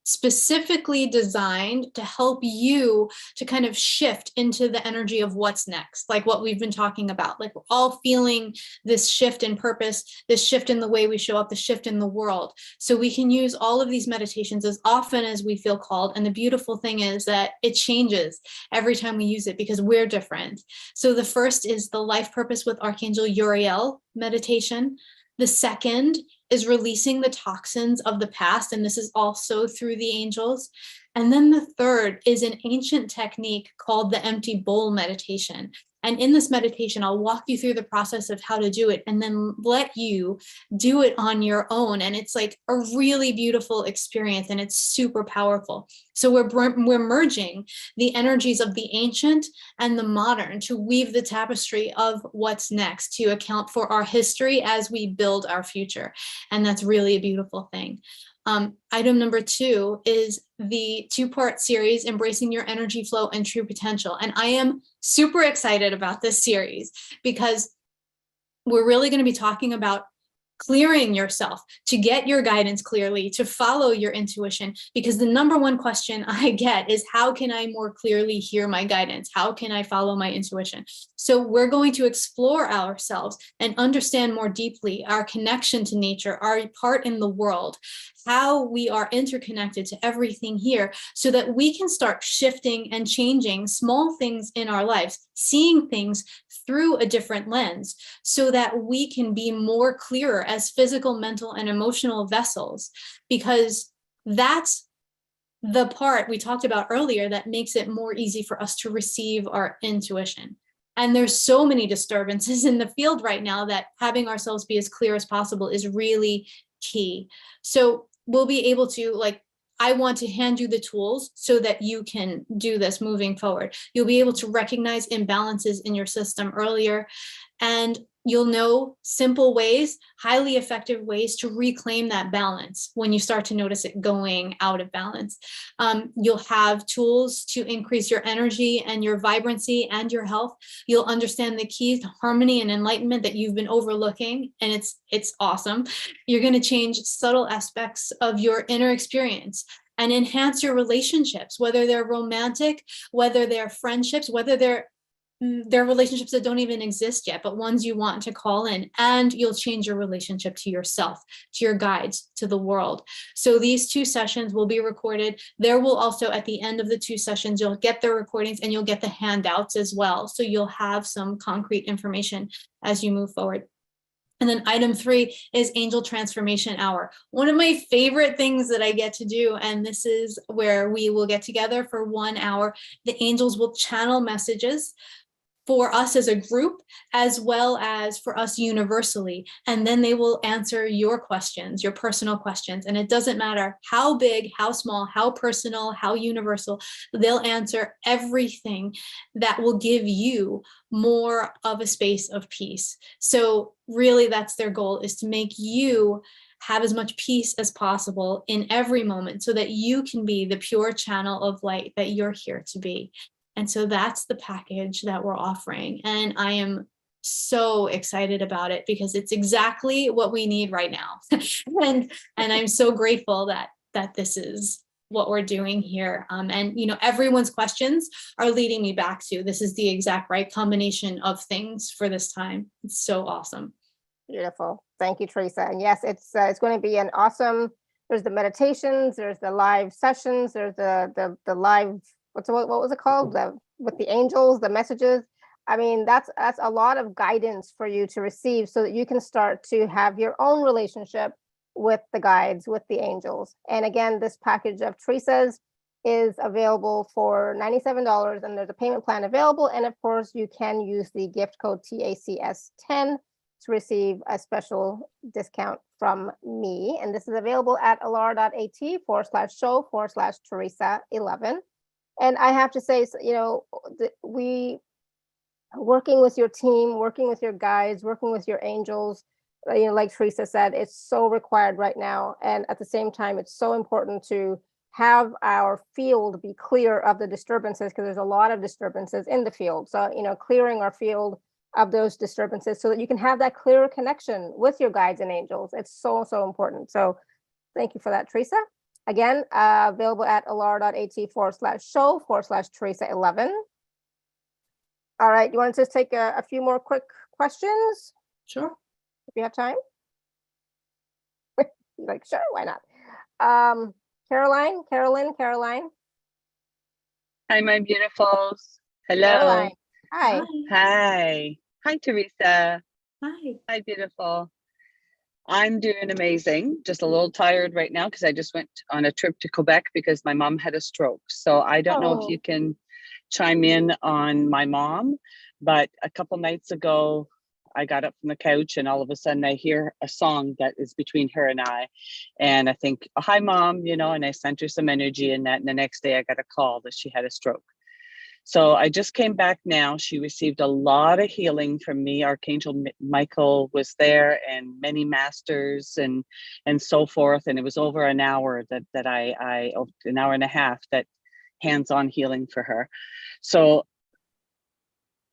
specifically designed to help you to kind of shift into the energy of what's next, like what we've been talking about. Like we're all feeling this shift in purpose, this shift in the way we show up, the shift in the world. So we can use all of these meditations as often as we feel called. And the beautiful thing is that it changes every time we use it because we're different. So the first is the Life Purpose with Archangel Uriel meditation. The second is releasing the toxins of the past, and this is also through the angels. And then the third is an ancient technique called the empty bowl meditation. And in this meditation, I'll walk you through the process of how to do it and then let you do it on your own. And it's like a really beautiful experience, and it's super powerful. So we're merging the energies of the ancient and the modern to weave the tapestry of what's next, to account for our history as we build our future. And that's really a beautiful thing. Item number 2 is the 2-part series, Embracing Your Energy Flow and True Potential. And I am super excited about this series because we're really going to be talking about clearing yourself, to get your guidance clearly, to follow your intuition. Because the number one question I get is, how can I more clearly hear my guidance? How can I follow my intuition? So we're going to explore ourselves and understand more deeply our connection to nature, our part in the world how we are interconnected to everything here, so that we can start shifting and changing small things in our lives, seeing things through a different lens, so that we can be more clearer as physical, mental, and emotional vessels, because that's the part we talked about earlier that makes it more easy for us to receive our intuition. And there's so many disturbances in the field right now that having ourselves be as clear as possible is really key. So we'll be able to, like, I want to hand you the tools so that you can do this moving forward. You'll be able to recognize imbalances in your system earlier, and you'll know simple ways, highly effective ways to reclaim that balance when you start to notice it going out of balance. You'll have tools to increase your energy and your vibrancy and your health. You'll understand the keys to harmony and enlightenment that you've been overlooking, and it's awesome. You're going to change subtle aspects of your inner experience and enhance your relationships, whether they're romantic, whether they're friendships, whether they're relationships that don't even exist yet, but ones you want to call in. And you'll change your relationship to yourself, to your guides, to the world. So these 2 sessions will be recorded. There will also, at the end of the 2 sessions, you'll get the recordings and you'll get the handouts as well. So you'll have some concrete information as you move forward. And then item 3 is Angel Transformation Hour. One of my favorite things that I get to do, and this is where we will get together for 1 hour. The angels will channel messages for us as a group, as well as for us universally. And then they will answer your questions, your personal questions. And it doesn't matter how big, how small, how personal, how universal, they'll answer everything that will give you more of a space of peace. So really, that's their goal, is to make you have as much peace as possible in every moment, so that you can be the pure channel of light that you're here to be. And so that's the package that we're offering. And I am so excited about it, because it's exactly what we need right now. and I'm so grateful that this is what we're doing here. And everyone's questions are leading me back to, this is the exact right combination of things for this time. It's so awesome. Beautiful. Thank you, Theresa. And yes, it's going to be an awesome, there's the meditations, there's the live sessions, there's the live, what was it called? With the angels, the messages. I mean, that's a lot of guidance for you to receive, so that you can start to have your own relationship with the guides, with the angels. And again, this package of Theresa's is available for $97, and there's a payment plan available. And of course, you can use the gift code TACS10 to receive a special discount from me. And this is available at alara.at/show/Theresa11. And I have to say, we working with your team, working with your guides, working with your angels, like Theresa said, it's so required right now. And at the same time, it's so important to have our field be clear of the disturbances, because there's a lot of disturbances in the field. So, clearing our field of those disturbances so that you can have that clearer connection with your guides and angels. It's so, so important. So thank you for that, Theresa. Again, available at alara.at/show/Theresa11. All right, you want to just take a few more quick questions? Sure. If you have time. Like, sure, why not? Caroline. Hi, my beautifuls. Hello. Caroline. Hi. Hi. Hi, Theresa. Hi. Hi, beautiful. I'm doing amazing. Just a little tired right now because I just went on a trip to Quebec because my mom had a stroke. So I don't know if you can chime in on my mom, but a couple nights ago, I got up from the couch and all of a sudden I hear a song that is between her and I. And I think, oh, hi, Mom, and I sent her some energy and that. And the next day I got a call that she had a stroke. So I just came back now. She received a lot of healing from me. Archangel Michael was there, and many masters and so forth. And it was over an hour an hour and a half, that hands-on healing for her. So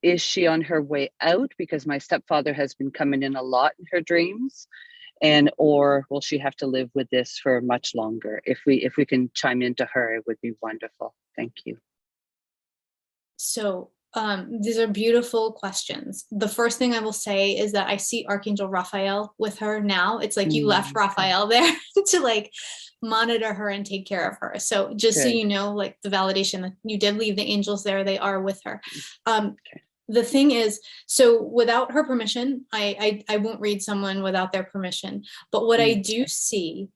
is she on her way out? Because my stepfather has been coming in a lot in her dreams, or will she have to live with this for much longer? If we can chime into her, it would be wonderful. Thank you. So these are beautiful questions. The first thing I will say is that I see Archangel Raphael with her now. It's like you left Raphael there to like monitor her and take care of her. So just so you know, like the validation that you did leave the angels there, they are with her. The thing is, so without her permission, I won't read someone without their permission. But what I do see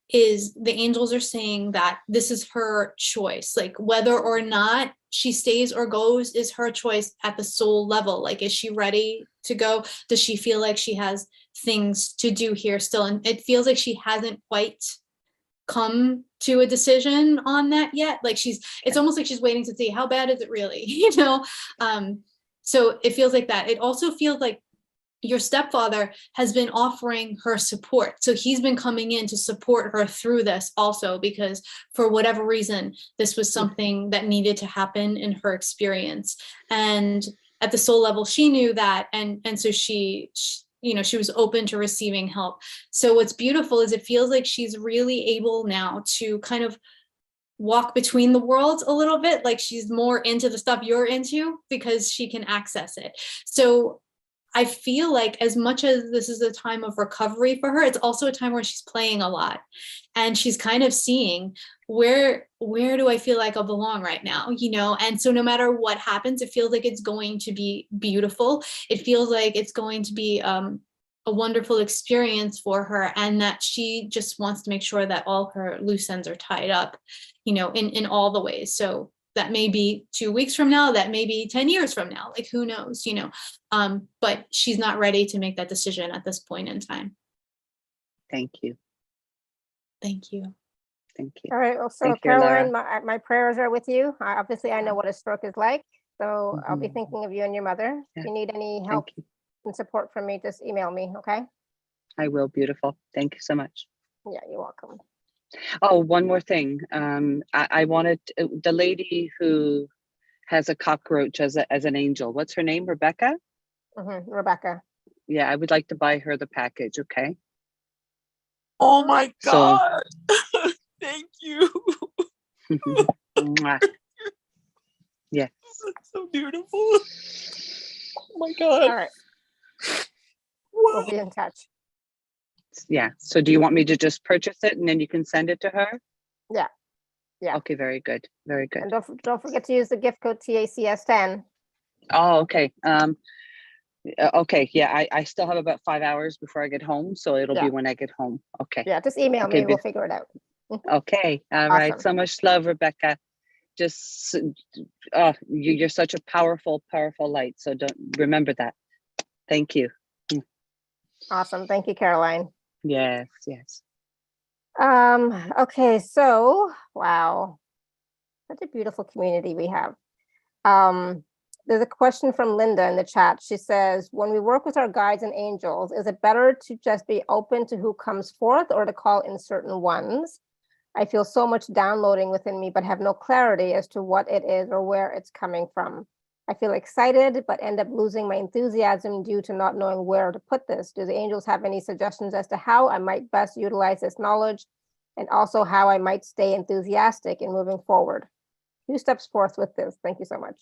is the angels are saying that this is her choice, like whether or not she stays or goes is her choice at the soul level. Like, is she ready to go? Does she feel like she has things to do here still? And it feels like she hasn't quite come to a decision on that yet. Like it's almost like she's waiting to see how bad is it really, you know? So it feels like that. It also feels like your stepfather has been offering her support. So he's been coming in to support her through this also, because for whatever reason, this was something that needed to happen in her experience. And at the soul level, she knew that. And so she was open to receiving help. So what's beautiful is it feels like she's really able now to kind of walk between the worlds a little bit. Like she's more into the stuff you're into because she can access it. So I feel like as much as this is a time of recovery for her, it's also a time where she's playing a lot and she's kind of seeing where do I feel like I belong right now, you know? And so no matter what happens, it feels like it's going to be beautiful. It feels like it's going to be a wonderful experience for her, and that she just wants to make sure that all her loose ends are tied up, you know, in all the ways. So that may be 2 weeks from now, that may be 10 years from now, like who knows, you know, but she's not ready to make that decision at this point in time. Thank you. Thank you. Thank you. All right. Well, so Thank you, Caroline, Laura. my prayers are with you. Obviously, I know what a stroke is like. So I'll be thinking of you and your mother. Yeah. If you need any help and support from me, just email me. Okay. I will. Beautiful. Thank you so much. Yeah, you're welcome. Oh, one more thing. I wanted the lady who has a cockroach as an angel. What's her name? Rebecca? Rebecca. Yeah, I would like to buy her the package. Okay. Oh my So- God. Thank you. Mwah. Yes. That's so beautiful. Oh my God. All right. Wow. We'll be in touch. Yeah. So do you want me to just purchase it and then you can send it to her? Yeah. Yeah. Okay. Very good. Very good. And don't forget to use the gift code TACS10. Oh, okay. Okay. Yeah. I still have about 5 hours before I get home. So it'll be when I get home. Okay. Yeah. Just email me. We'll figure it out. Okay. All right. So much love, Rebecca. Just, you're such a powerful, powerful light. So don't remember that. Thank you. Awesome. Thank you, Caroline. Yes. Yes. Okay. So, wow. Such a beautiful community we have. There's a question from Linda in the chat. She says, when we work with our guides and angels, is it better to just be open to who comes forth or to call in certain ones? I feel so much downloading within me, but have no clarity as to what it is or where it's coming from. I feel excited, but end up losing my enthusiasm due to not knowing where to put this. Do the angels have any suggestions as to how I might best utilize this knowledge, and also how I might stay enthusiastic in moving forward? Who steps forth with this? Thank you so much.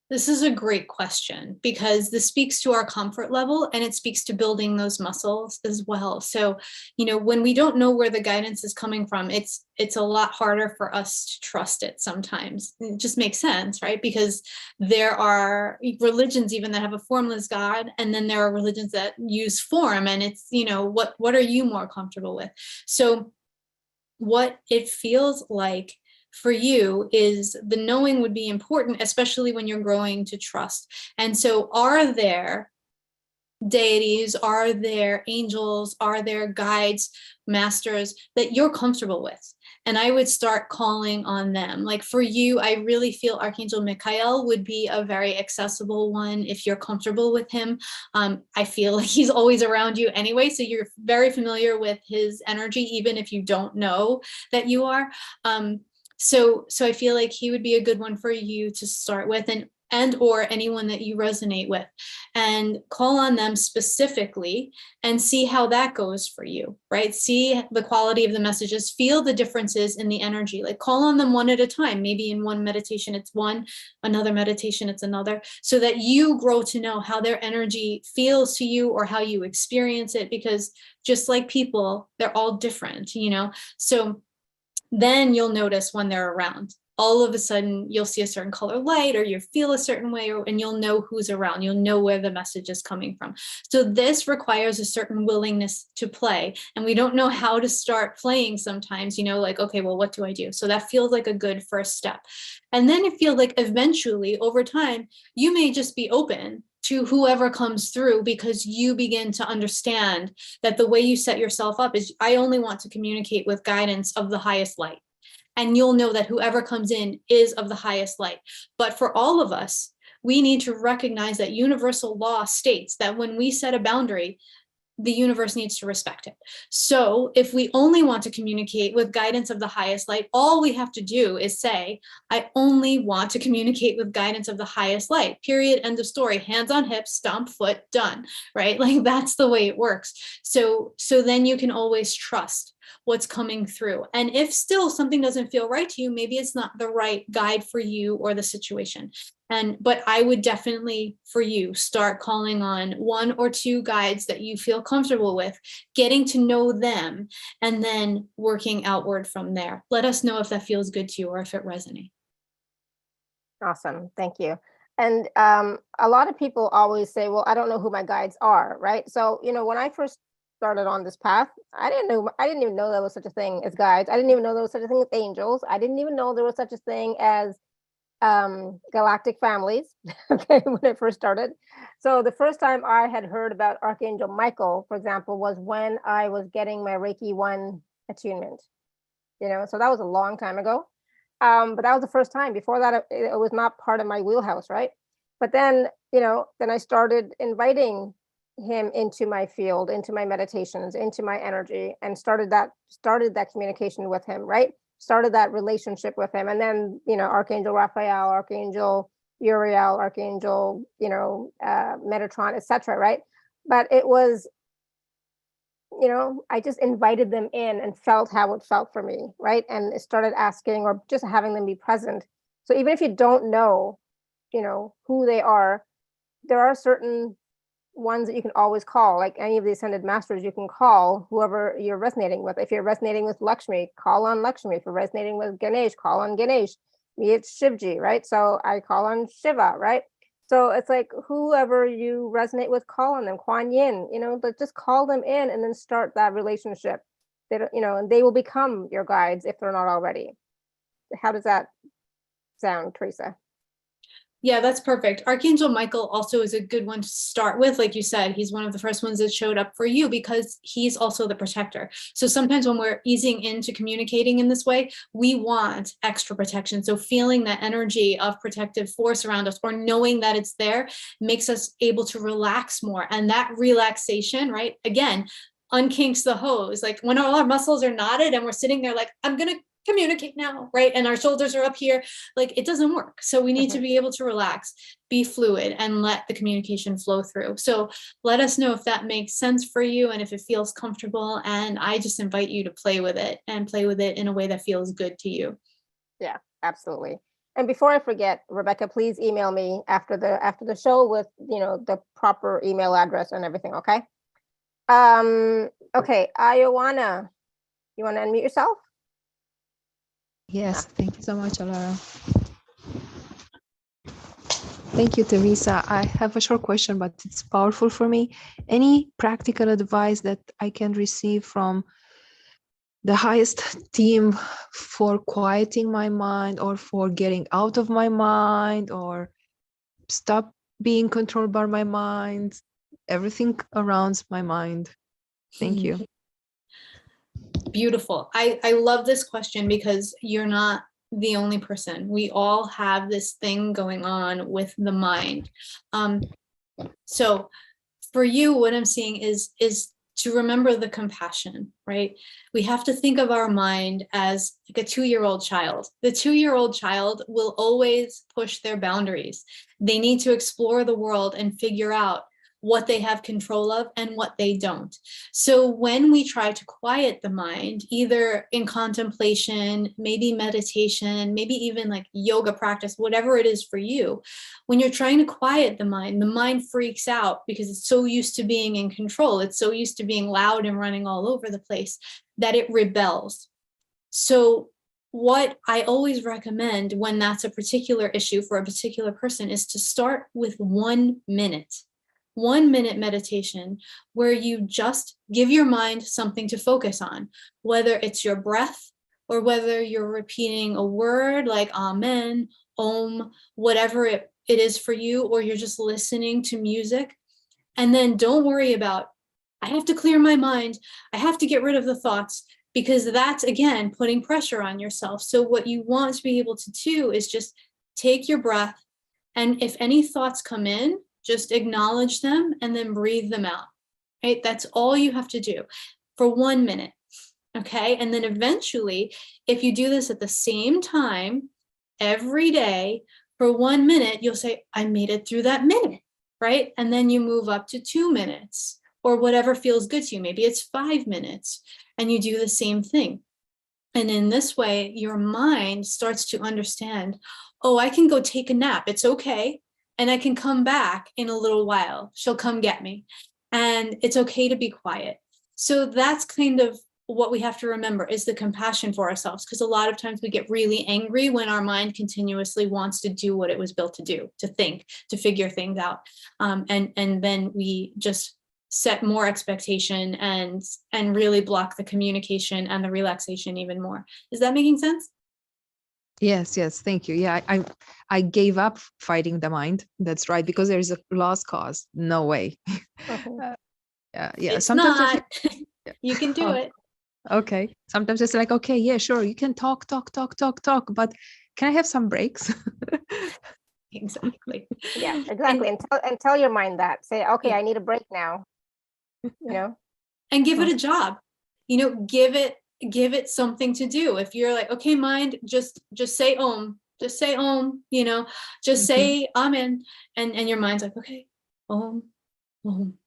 This is a great question because this speaks to our comfort level and it speaks to building those muscles as well. So, you know, when we don't know where the guidance is coming from, it's a lot harder for us to trust it sometimes. It just makes sense, right? Because there are religions even that have a formless God, and then there are religions that use form, and it's, you know, what are you more comfortable with? So what it feels like for you is the knowing would be important, especially when you're growing to trust. And so are there deities, are there angels, are there guides, masters that you're comfortable with? And I would start calling on them. Like for you, I really feel Archangel Michael would be a very accessible one if you're comfortable with him. I feel like he's always around you anyway, so you're very familiar with his energy, even if you don't know that you are. So I feel like he would be a good one for you to start with. and or anyone that you resonate with, and call on them specifically and see how that goes for you, right? See the quality of the messages, feel the differences in the energy, like call on them one at a time. Maybe in one meditation it's one, another meditation it's another, so that you grow to know how their energy feels to you or how you experience it, because just like people, they're all different, you know? So then you'll notice when they're around. All of a sudden you'll see a certain color light, or you feel a certain way, and you'll know who's around. You'll know where the message is coming from. So this requires a certain willingness to play. And we don't know how to start playing sometimes, you know, like, okay, well, what do I do? So that feels like a good first step. And then it feels like eventually over time, you may just be open to whoever comes through, because you begin to understand that the way you set yourself up is, I only want to communicate with guidance of the highest light. And you'll know that whoever comes in is of the highest light. But for all of us, we need to recognize that universal law states that when we set a boundary, the universe needs to respect it. So if we only want to communicate with guidance of the highest light, all we have to do is say, I only want to communicate with guidance of the highest light, period, end of story, hands on hips, stomp foot, done, right? Like that's the way it works. So then you can always trust what's coming through. And if still something doesn't feel right to you, maybe it's not the right guide for you or the situation. But I would definitely, for you, start calling on one or two guides that you feel comfortable with, getting to know them, and then working outward from there. Let us know if that feels good to you or if it resonates. Awesome. Thank you. And a lot of people always say, well, I don't know who my guides are, right? So, you know, when I first started on this path, I didn't even know there was such a thing as guides. I didn't even know there was such a thing as angels. I didn't even know there was such a thing as galactic families, okay, when it first started. So the first time I had heard about Archangel Michael, for example, was when I was getting my Reiki 1 attunement, you know, so that was a long time ago. But that was the first time. Before that, it was not part of my wheelhouse, right? But then, you know, then I started inviting him into my field, into my meditations, into my energy, and started that communication with him, right? Started that relationship with him. And then, you know, Archangel Raphael, Archangel Uriel, Archangel, you know, Metatron, etc., right? But it was, you know, I just invited them in and felt how it felt for me, right? And started asking, or just having them be present. So even if you don't know, you know, who they are, there are certain ones that you can always call, like any of the ascended masters. You can call whoever you're resonating with. If you're resonating with Lakshmi, call on Lakshmi. If you're resonating with Ganesh, call on Ganesh. Me, it's Shivji, right? So I call on Shiva, right? So it's like whoever you resonate with, call on them. Kuan Yin, you know, but just call them in and then start that relationship. They don't, you know, and they will become your guides if they're not already. How does that sound, Theresa? Yeah, that's perfect. Archangel Michael also is a good one to start with. Like you said, he's one of the first ones that showed up for you because he's also the protector. So sometimes when we're easing into communicating in this way, we want extra protection. So feeling that energy of protective force around us, or knowing that it's there, makes us able to relax more. And that relaxation, right, again, unkinks the hose. Like when all our muscles are knotted and we're sitting there like, I'm going to communicate now, right? And our shoulders are up here, like it doesn't work. So we need to be able to relax, be fluid, and let the communication flow through. So let us know if that makes sense for you and if it feels comfortable. And I just invite you to play with it, and play with it in a way that feels good to you. Yeah, absolutely. And before I forget, Rebecca, please email me after the show with, you know, the proper email address and everything. Okay. Okay, Ioana, you want to unmute yourself? Yes, thank you so much, Alara. Thank you, Theresa. I have a short question, but it's powerful for me. Any practical advice that I can receive from the highest team for quieting my mind, or for getting out of my mind, or stop being controlled by my mind, everything around my mind? Thank you. Beautiful. I love this question because you're not the only person. We all have this thing going on with the mind. So for you, what I'm seeing is to remember the compassion, right? We have to think of our mind as like a 2-year-old child. The 2-year-old child will always push their boundaries. They need to explore the world and figure out what they have control of and what they don't. So when we try to quiet the mind, either in contemplation, maybe meditation, maybe even like yoga practice, whatever it is for you, when you're trying to quiet the mind freaks out because it's so used to being in control. It's so used to being loud and running all over the place that it rebels. So what I always recommend when that's a particular issue for a particular person is to start with 1 minute. 1 minute meditation where you just give your mind something to focus on, whether it's your breath or whether you're repeating a word like amen, om, whatever it is for you, or you're just listening to music. And then don't worry about, I have to clear my mind, I have to get rid of the thoughts, because that's, again, putting pressure on yourself. So what you want to be able to do is just take your breath, and if any thoughts come in, just acknowledge them and then breathe them out, right? That's all you have to do for 1 minute, okay? And then eventually, if you do this at the same time every day for 1 minute, you'll say, I made it through that minute, right? And then you move up to 2 minutes or whatever feels good to you. Maybe it's 5 minutes, and you do the same thing. And in this way, your mind starts to understand, oh, I can go take a nap. It's okay. And I can come back in a little while. She'll come get me. And it's okay to be quiet. So that's kind of what we have to remember, is the compassion for ourselves. Because a lot of times we get really angry when our mind continuously wants to do what it was built to do, to think, to figure things out. And then we just set more expectation and really block the communication and the relaxation even more. Is that making sense? Yes, thank you. Yeah, I gave up fighting the mind. That's right, because there is a lost cause. No way. Okay. Yeah. It's Sometimes I not. You can do Oh, it. okay. Sometimes it's like, okay, yeah, sure, you can talk, but can I have some breaks? Exactly. Yeah, exactly. And tell your mind that. Say, okay, Yeah. I need a break now. And give it a job. Give it something to do. If you're like, okay, mind, just say om, just say om, just say amen, and your mind's like, okay, om, om,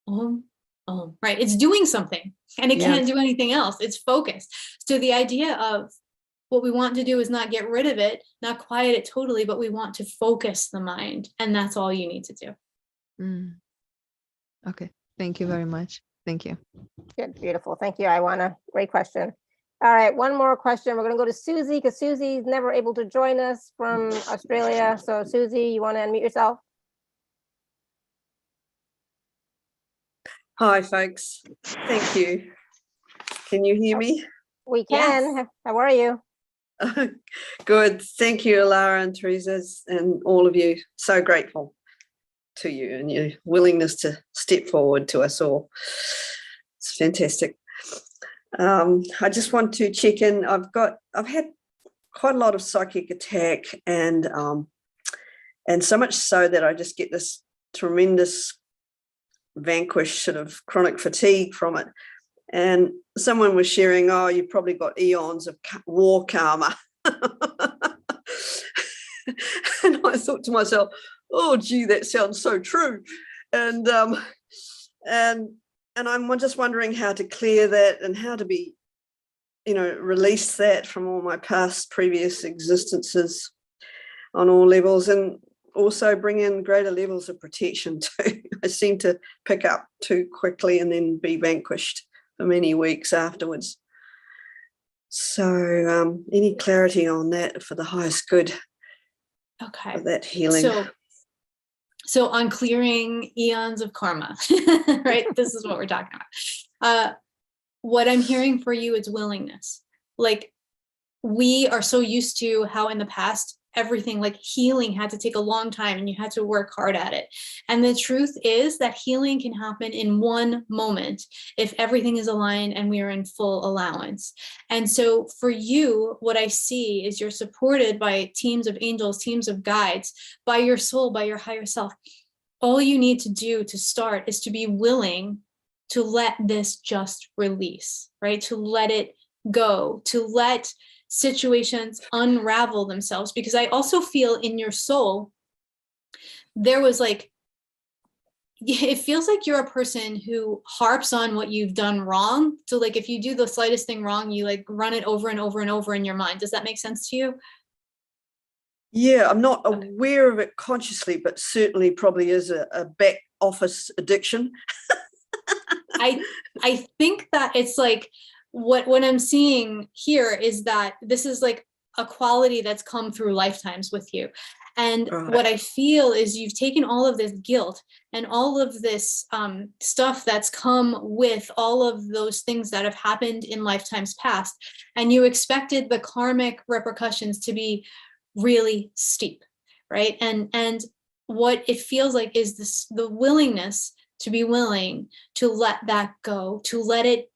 om, om, right? It's doing something, and it can't do anything else. It's focused. So the idea of what we want to do is not get rid of it, not quiet it totally, but we want to focus the mind, and that's all you need to do. Okay, thank you very much. Thank you. Good, beautiful. Thank you, Iwana. Great question. All right, one more question. We're going to go to Susie, because Susie's never able to join us from Australia. So Susie, you want to unmute yourself? Hi, folks. Thank you. Can you hear me? We can. Yes. How are you? Good. Thank you, Alara and Theresa, and all of you. So grateful to you and your willingness to step forward to us all. It's fantastic. I just want to check in. I've had quite a lot of psychic attack, and so much so that I just get this tremendous vanquish sort of chronic fatigue from it. And someone was sharing, oh, you've probably got eons of war karma. And I thought to myself, oh, gee, that sounds so true. And I'm just wondering how to clear that and how to be, release that from all my past previous existences on all levels, and also bring in greater levels of protection too. I seem to pick up too quickly and then be vanquished for many weeks afterwards. So any clarity on that for the highest good? Okay. For that healing. So on clearing eons of karma, right? This is what we're talking about. What I'm hearing for you is willingness. Like, we are so used to how in the past, everything like healing had to take a long time and you had to work hard at it. And the truth is that healing can happen in one moment if everything is aligned and we are in full allowance. And so for you, what I see is you're supported by teams of angels, teams of guides, by your soul, by your higher self. All you need to do to start is to be willing to let this just release, right? To let it go, to let situations unravel themselves. Because I also feel in your soul, there was like, it feels like you're a person who harps on what you've done wrong. So like if you do the slightest thing wrong, you like run it over and over and over in your mind. Does that make sense to you? Yeah, I'm not aware of it consciously, but certainly probably is a back office addiction. I think that it's like what I'm seeing here is that this is like a quality that's come through lifetimes with you. And what I feel is you've taken all of this guilt and all of this stuff that's come with all of those things that have happened in lifetimes past, and you expected the karmic repercussions to be really steep, right? And what it feels like is this, the willingness to be willing to let that go, to let it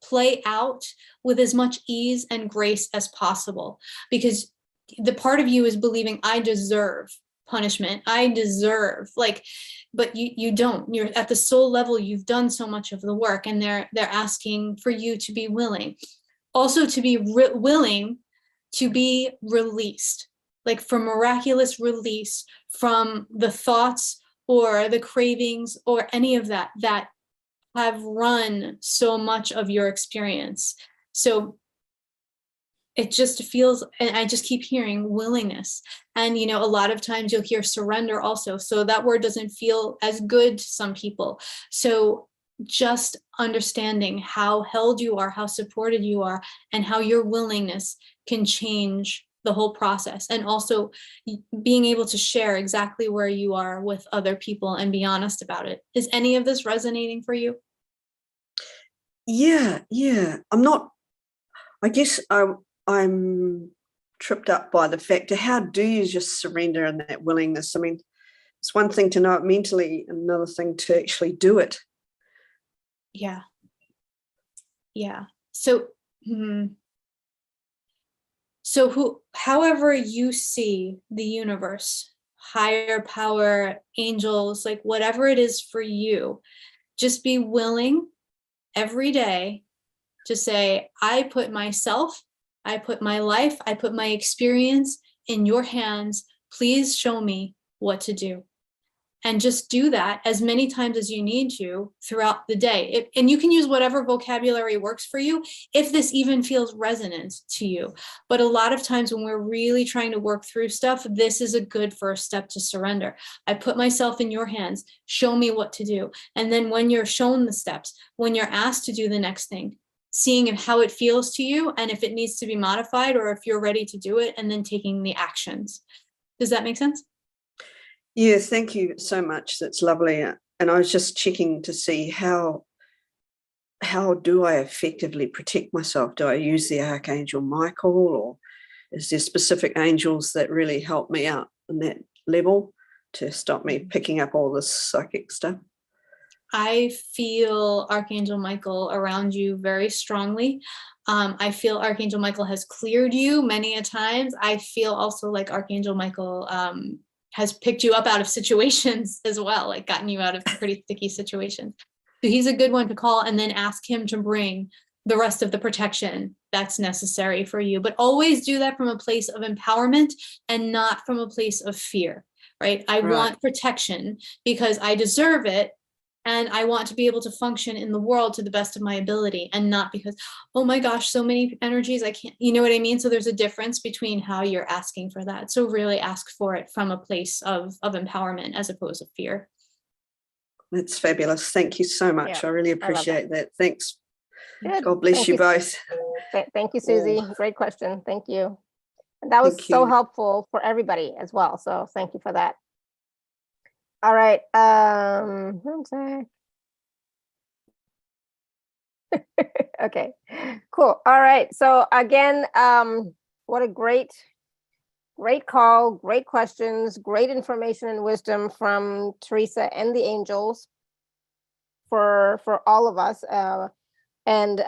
play out with as much ease and grace as possible. Because the part of you is believing, I deserve punishment, I deserve, like, but you don't. You're at the soul level, you've done so much of the work, and they're asking for you to be willing, also to be willing to be released, like for miraculous release from the thoughts or the cravings or any of that have run so much of your experience. So it just feels, and I just keep hearing willingness. And, you know, a lot of times you'll hear surrender also. So that word doesn't feel as good to some people. So just understanding how held you are, how supported you are, and how your willingness can change the whole process. And also being able to share exactly where you are with other people and be honest about it. Is any of this resonating for you? Yeah. I'm not, I guess I'm tripped up by the fact of how do you just surrender and that willingness? I mean, it's one thing to know it mentally, another thing to actually do it. Yeah. So, however you see the universe, higher power, angels, like whatever it is for you, just be willing every day to say, I put myself, I put my life, I put my experience in your hands. Please show me what to do. And just do that as many times as you need to throughout the day. And you can use whatever vocabulary works for you, if this even feels resonant to you. But a lot of times when we're really trying to work through stuff, this is a good first step to surrender. I put myself in your hands, show me what to do. And then when you're shown the steps, when you're asked to do the next thing, seeing how it feels to you and if it needs to be modified or if you're ready to do it, and then taking the actions. Does that make sense? Yes, thank you so much. That's lovely. And I was just checking to see how do I effectively protect myself? Do I use the Archangel Michael, or is there specific angels that really help me out on that level to stop me picking up all this psychic stuff? I feel Archangel Michael around you very strongly. I feel Archangel Michael has cleared you many a times. I feel also like Archangel Michael has picked you up out of situations as well, like gotten you out of pretty sticky situations. So he's a good one to call, and then ask him to bring the rest of the protection that's necessary for you. But always do that from a place of empowerment and not from a place of fear, right? I want protection because I deserve it. And I want to be able to function in the world to the best of my ability, and not because, oh my gosh, so many energies, I can't, you know what I mean? So there's a difference between how you're asking for that. So really ask for it from a place of empowerment as opposed to fear. That's fabulous. Thank you so much. I really appreciate that. Thanks. Good. God bless you both. Thank you, Susie. Great question. Thank you. And that was so helpful for everybody as well. So thank you for that. All right. Okay, cool. All right. So again, what a great call, great questions, great information and wisdom from Theresa and the angels for all of us. And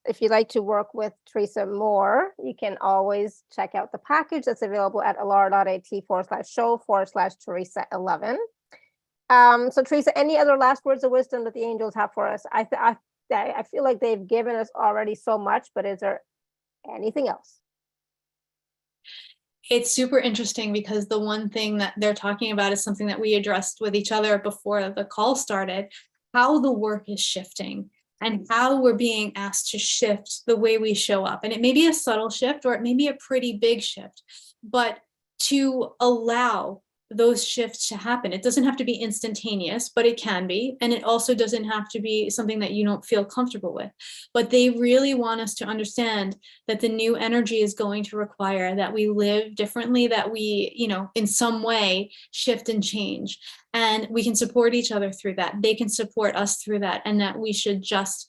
if you'd like to work with Theresa more, you can always check out the package that's available at alara.at/show/Theresa11. So Theresa, any other last words of wisdom that the angels have for us? I feel like they've given us already so much, but is there anything else? It's super interesting because the one thing that they're talking about is something that we addressed with each other before the call started, how the work is shifting and how we're being asked to shift the way we show up. And it may be a subtle shift or it may be a pretty big shift, but to allow those shifts to happen. It doesn't have to be instantaneous, but it can be. And it also doesn't have to be something that you don't feel comfortable with. But they really want us to understand that the new energy is going to require that we live differently, that we, in some way shift and change. And we can support each other through that. They can support us through that. And that we should just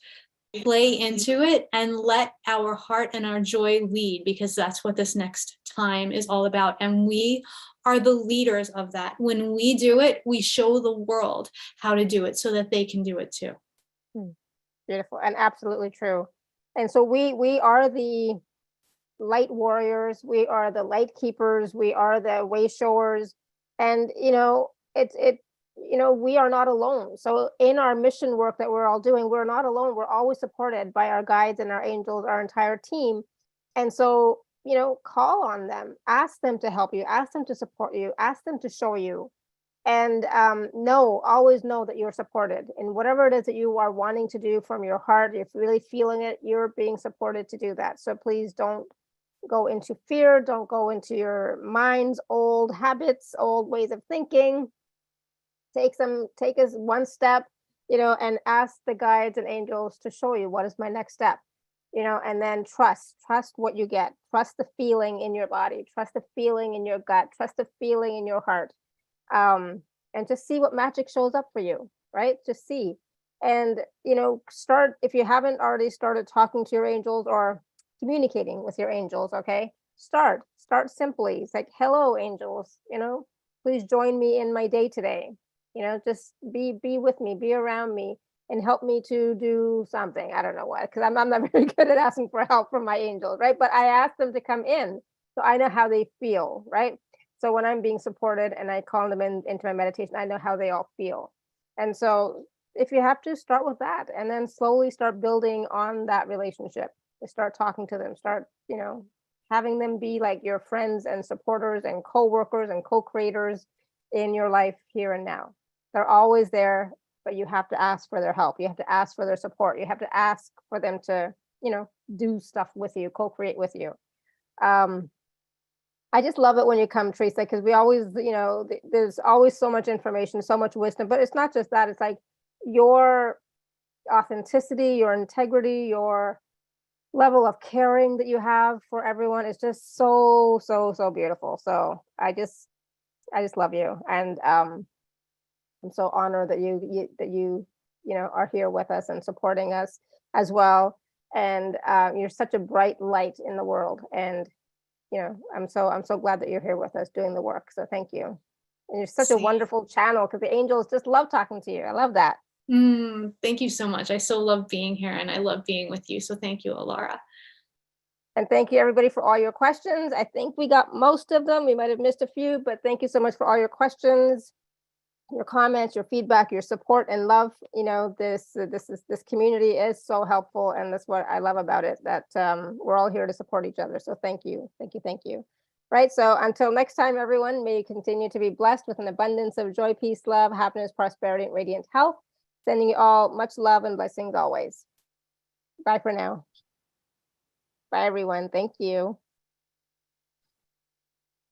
play into it and let our heart and our joy lead, because that's what this next time is all about. And we are the leaders of that. When we do it, we show the world how to do it so that they can do it too. Beautiful and absolutely true. And so we are the light warriors, we are the light keepers, we are the way showers, and we are not alone. So in our mission work that we're all doing, we're not alone. We're always supported by our guides and our angels, our entire team. And so call on them, ask them to help you, ask them to support you, ask them to show you. And always know that you're supported in whatever it is that you are wanting to do from your heart. If you're really feeling it, you're being supported to do that. So please don't go into fear. Don't go into your mind's old habits, old ways of thinking. Take us one step, and ask the guides and angels to show you what is my next step, and then trust what you get. Trust the feeling in your body, trust the feeling in your gut, trust the feeling in your heart. And just see what magic shows up for you, right? Just see. And, start, if you haven't already started talking to your angels or communicating with your angels, okay? Start simply. It's like, hello, angels, please join me in my day today. Just be with me, be around me, and help me to do something. I don't know what, because I'm not very good at asking for help from my angels, right? But I ask them to come in, so I know how they feel, right? So when I'm being supported and I call them into my meditation, I know how they all feel. And so if you have to, start with that, and then slowly start building on that relationship. Start talking to them, start, having them be like your friends and supporters and co-workers and co-creators in your life here and now. They're always there, but you have to ask for their help. You have to ask for their support. You have to ask for them to, do stuff with you, co-create with you. I just love it when you come, Theresa, because we always, there's always so much information, so much wisdom, but it's not just that. It's like your authenticity, your integrity, your level of caring that you have for everyone is just so, so, so beautiful. So I just love you. And I'm so honored that you are here with us and supporting us as well. And you're such a bright light in the world. And I'm so glad that you're here with us doing the work. So thank you. And you're such a wonderful channel, because the angels just love talking to you. I love that. Thank you so much. I so love being here, and I love being with you. So thank you, Alara. And thank you, everybody, for all your questions. I think we got most of them. We might have missed a few, but thank you so much for all your questions, your comments, your feedback, your support and love. This community is so helpful, and that's what I love about it, that we're all here to support each other. So thank you. Right, so until next time, everyone, may you continue to be blessed with an abundance of joy, peace, love, happiness, prosperity, and radiant health. Sending you all much love and blessings always. Bye for now. Bye, everyone. Thank you.